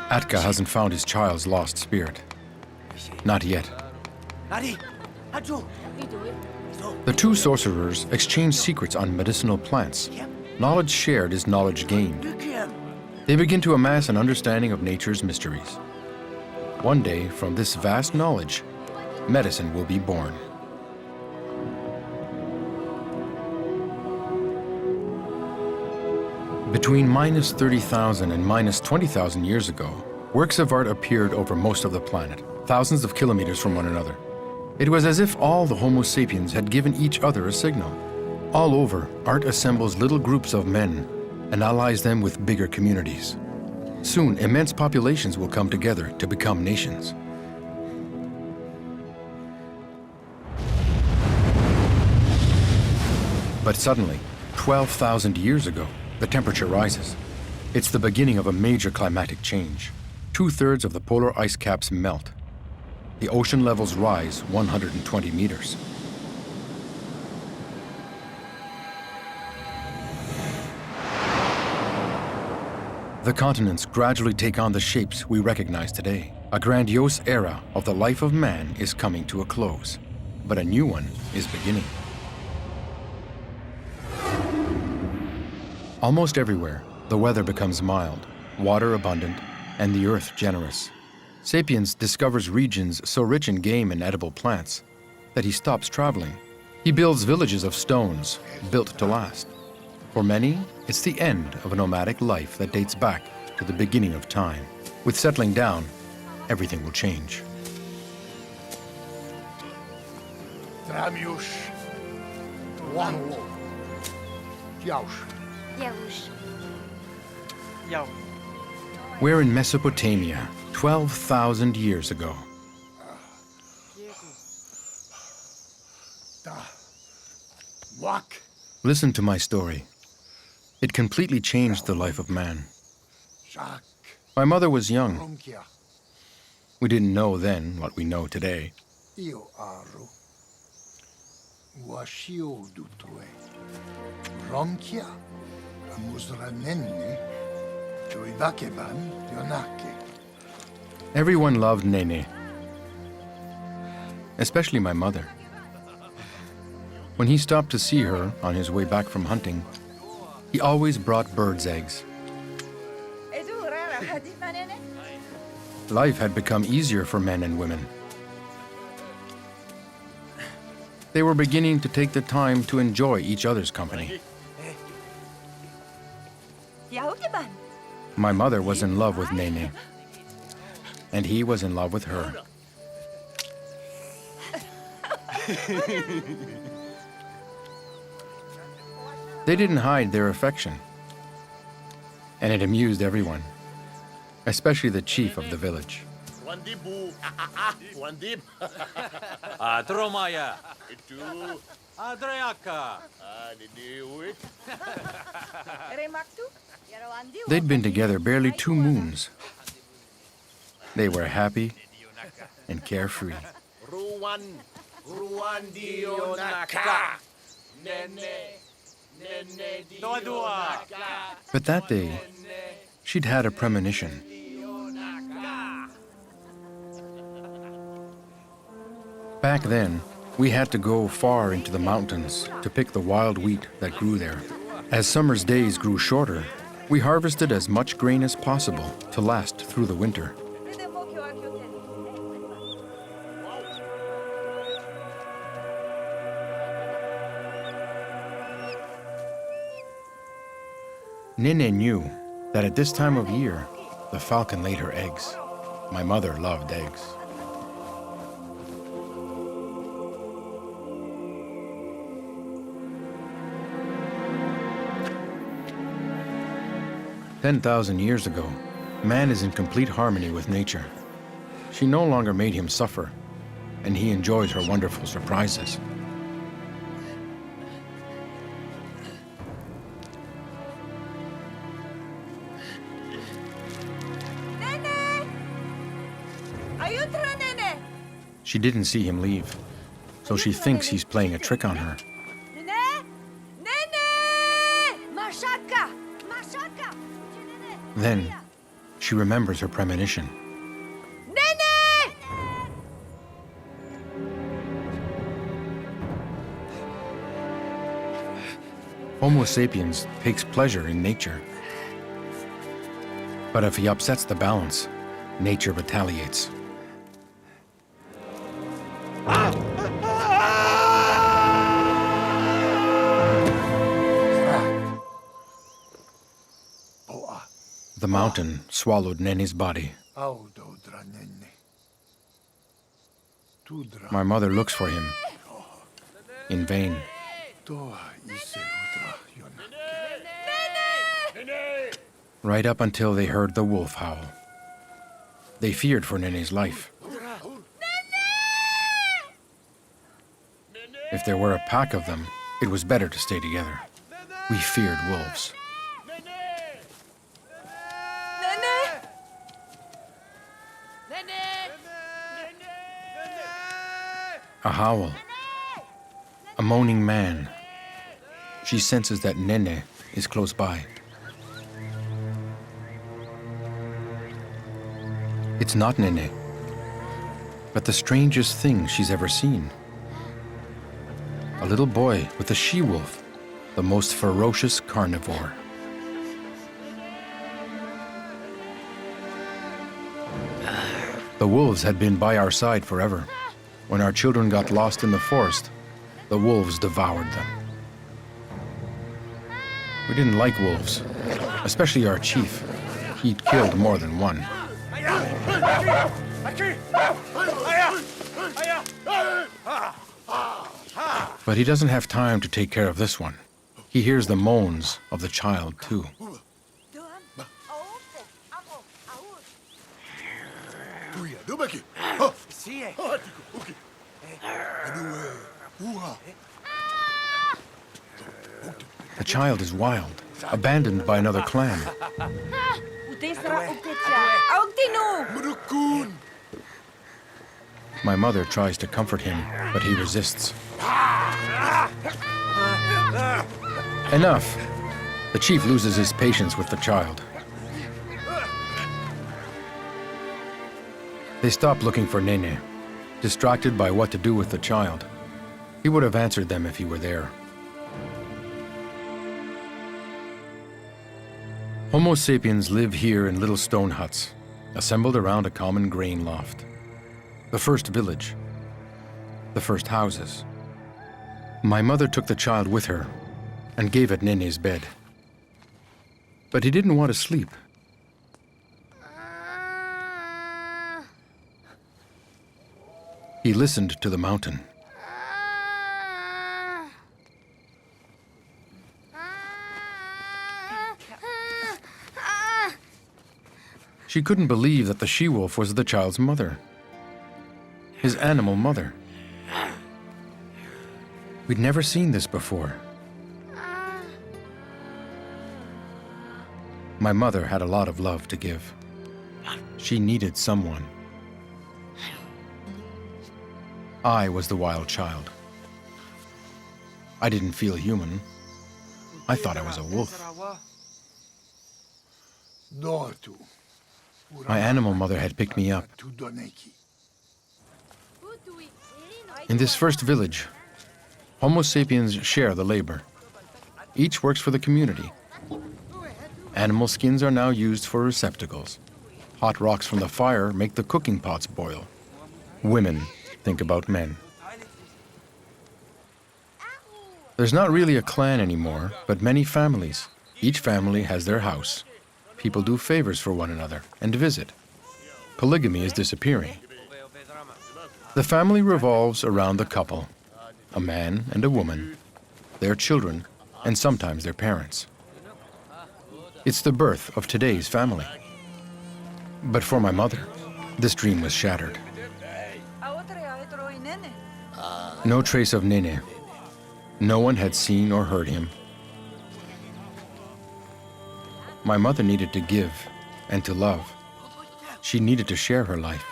Atka hasn't found his child's lost spirit. Not yet. The two sorcerers exchange secrets on medicinal plants. Knowledge shared is knowledge gained. They begin to amass an understanding of nature's mysteries. One day, from this vast knowledge, medicine will be born. Between minus 30,000 and minus 20,000 years ago, works of art appeared over most of the planet, thousands of kilometers from one another. It was as if all the Homo sapiens had given each other a signal. All over, art assembles little groups of men and allies them with bigger communities. Soon, immense populations will come together to become nations. But suddenly, 12,000 years ago, the temperature rises. It's the beginning of a major climatic change. 2/3 of the polar ice caps melt. The ocean levels rise 120 meters. The continents gradually take on the shapes we recognize today. A grandiose era of the life of man is coming to a close, but a new one is beginning. Almost everywhere, the weather becomes mild, water abundant, and the earth generous. Sapiens discovers regions so rich in game and edible plants that he stops traveling. He builds villages of stones, built to last. For many, it's the end of a nomadic life that dates back to the beginning of time. With settling down, everything will change. Tramiusz. Wanwo. Jausz. We're in Mesopotamia, 12,000 years ago. Wak. Listen to my story. It completely changed the life of man. Shak. My mother was young. Romkia. We didn't know then what we know today. Io aru. Washio dutue. Romkia. Amuzranenni. Joivakeban yonake. Everyone loved Nene, especially my mother. When he stopped to see her on his way back from hunting, he always brought birds' eggs. Life had become easier for men and women. They were beginning to take the time to enjoy each other's company. My mother was in love with Nene, and he was in love with her. They didn't hide their affection, and it amused everyone, especially the chief of the village. Wandibu. Wandib. Adromaya. Itu. Adreaka. Didiwit. They'd been together barely 2 moons. They were happy and carefree. Ruan. Ruandionaka. Nene. Nene dionaka. But that day, she'd had a premonition. Back then, we had to go far into the mountains to pick the wild wheat that grew there. As summer's days grew shorter, we harvested as much grain as possible to last through the winter. Nene knew that at this time of year, the falcon laid her eggs. My mother loved eggs. "10,000 years ago, man is in complete harmony with nature. She no longer made him suffer, and he enjoys her wonderful surprises. She didn't see him leave, so she thinks he's playing a trick on her. Then, she remembers her premonition. Homo sapiens takes pleasure in nature. But if he upsets the balance, nature retaliates. The mountain swallowed Nene's body. My mother looks for him, in vain. Right up until they heard the wolf howl. They feared for Nene's life. If there were a pack of them, it was better to stay together. We feared wolves. A howl. A moaning man. She senses that Nene is close by. It's not Nene, but the strangest thing she's ever seen. A little boy with a she-wolf, the most ferocious carnivore. The wolves had been by our side forever. When our children got lost in the forest, the wolves devoured them. We didn't like wolves, especially our chief. He'd killed more than one. But he doesn't have time to take care of this one. He hears the moans of the child, too. The child is wild, abandoned by another clan. My mother tries to comfort him, but he resists. Enough! The chief loses his patience with the child. They stop looking for Nene, distracted by what to do with the child. He would have answered them if he were there. Homo sapiens live here in little stone huts, assembled around a common grain loft. The first village. The first houses. My mother took the child with her and gave it Nene's bed. But he didn't want to sleep. He listened to the mountain. She couldn't believe that the she-wolf was the child's mother. His animal mother. We'd never seen this before. My mother had a lot of love to give. She needed someone. I was the wild child. I didn't feel human. I thought I was a wolf. My animal mother had picked me up. In this first village, Homo sapiens share the labor. Each works for the community. Animal skins are now used for receptacles. Hot rocks from the fire make the cooking pots boil. Women think about men. There's not really a clan anymore, but many families. Each family has their house. People do favors for one another and visit. Polygamy is disappearing. The family revolves around the couple, a man and a woman, their children, and sometimes their parents. It's the birth of today's family. But for my mother, this dream was shattered. No trace of Nene. No one had seen or heard him. My mother needed to give and to love. She needed to share her life.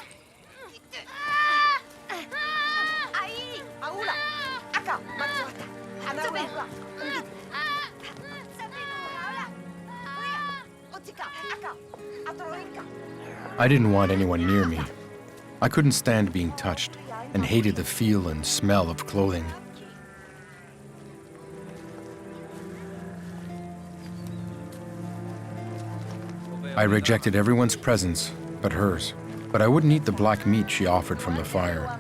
I didn't want anyone near me. I couldn't stand being touched and hated the feel and smell of clothing. I rejected everyone's presence but hers, but I wouldn't eat the black meat she offered from the fire.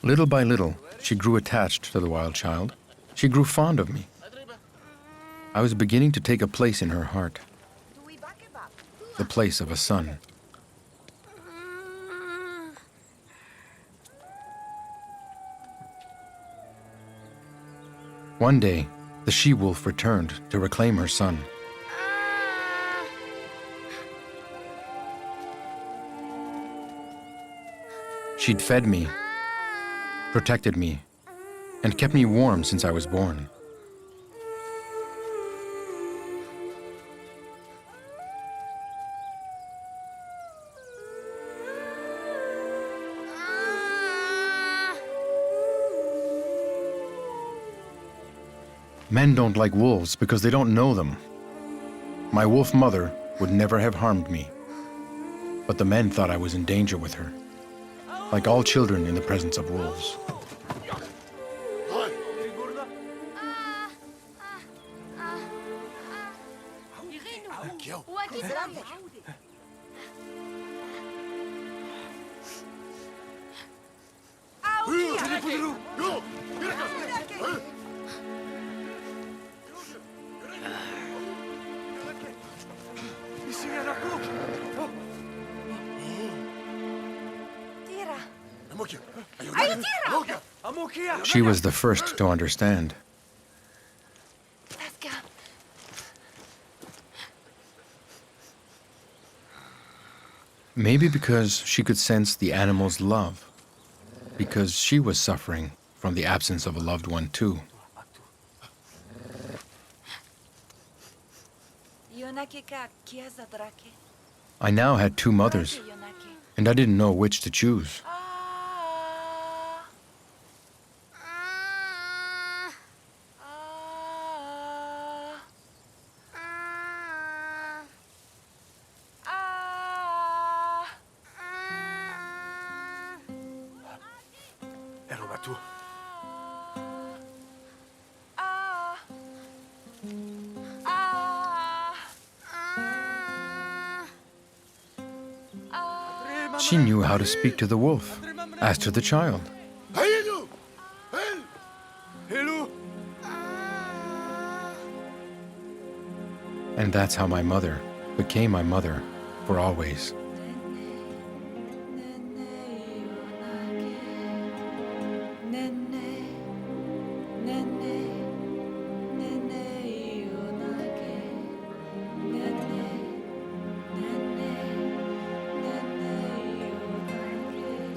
Little by little, she grew attached to the wild child. She grew fond of me. I was beginning to take a place in her heart, the place of a son. One day, the she-wolf returned to reclaim her son. She'd fed me, protected me, and kept me warm since I was born. Men don't like wolves because they don't know them. My wolf mother would never have harmed me. But the men thought I was in danger with her, like all children in the presence of wolves. She was the first to understand. Maybe because she could sense the animal's love, because she was suffering from the absence of a loved one too. I now had two mothers, and I didn't know which to choose. She knew how to speak to the wolf, as to the child. And that's how my mother became my mother for always.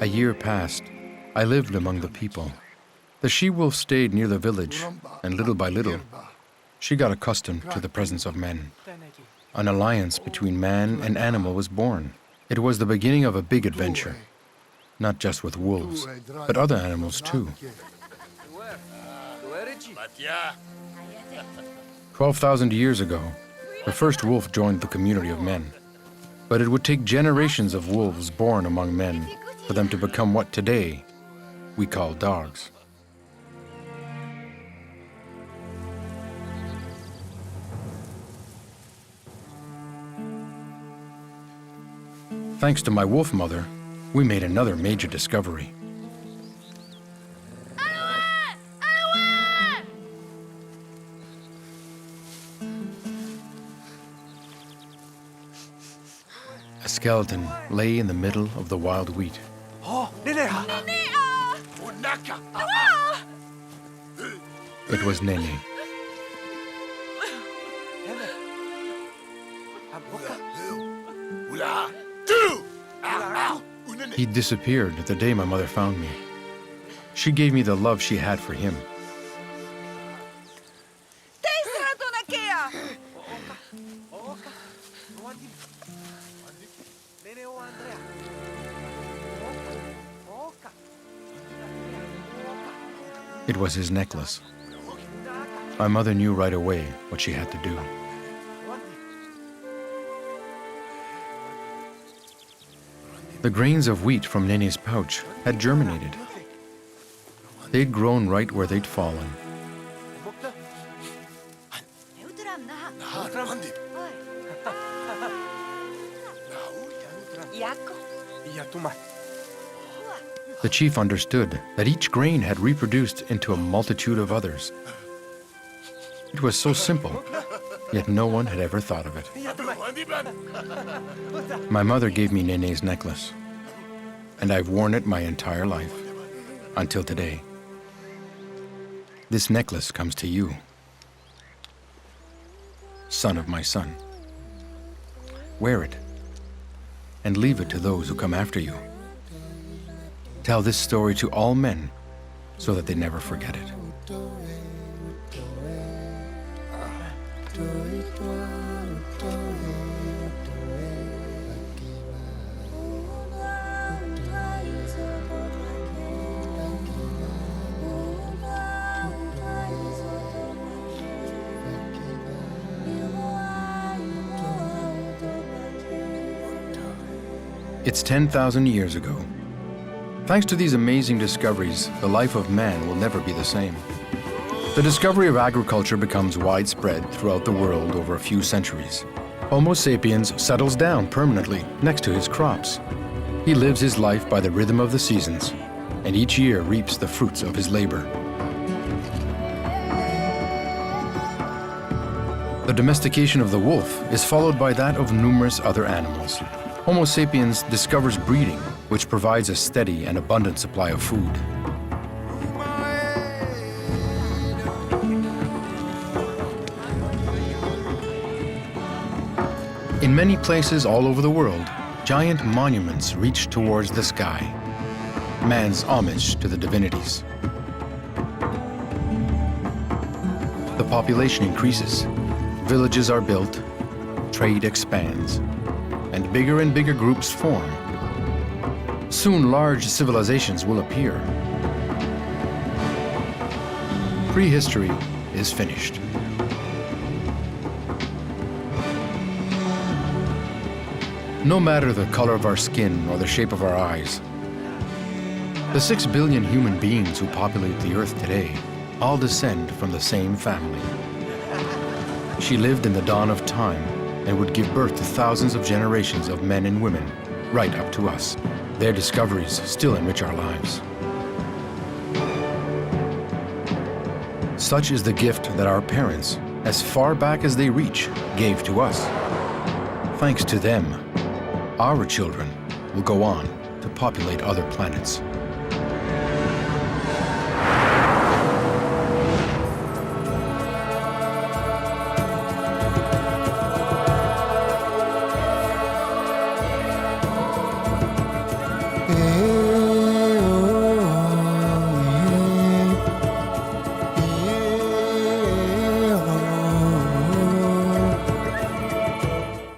A year passed. I lived among the people. The she-wolf stayed near the village, and little by little, she got accustomed to the presence of men. An alliance between man and animal was born. It was the beginning of a big adventure, not just with wolves, but other animals too. 12,000 years ago, the first wolf joined the community of men. But it would take generations of wolves born among men for them to become what today we call dogs. Thanks to my wolf mother, we made another major discovery. A skeleton lay in the middle of the wild wheat. It was Nene. He disappeared the day my mother found me. She gave me the love she had for him. It was his necklace. My mother knew right away what she had to do. The grains of wheat from Nene's pouch had germinated. They'd grown right where they'd fallen. The chief understood that each grain had reproduced into a multitude of others. It was so simple, yet no one had ever thought of it. My mother gave me Nene's necklace, and I've worn it my entire life, until today. This necklace comes to you, son of my son. Wear it, and leave it to those who come after you. Tell this story to all men, so that they never forget it. It's 10,000 years ago. Thanks to these amazing discoveries, the life of man will never be the same. The discovery of agriculture becomes widespread throughout the world over a few centuries. Homo sapiens settles down permanently next to his crops. He lives his life by the rhythm of the seasons, and each year reaps the fruits of his labor. The domestication of the wolf is followed by that of numerous other animals. Homo sapiens discovers breeding, which provides a steady and abundant supply of food. In many places all over the world, giant monuments reach towards the sky, man's homage to the divinities. The population increases, villages are built, trade expands, and bigger groups form. Soon large civilizations will appear. Prehistory is finished. No matter the color of our skin or the shape of our eyes, the 6 billion human beings who populate the Earth today all descend from the same family. She lived in the dawn of time and would give birth to thousands of generations of men and women, right up to us. Their discoveries still enrich our lives. Such is the gift that our parents, as far back as they reach, gave to us. Thanks to them, our children will go on to populate other planets.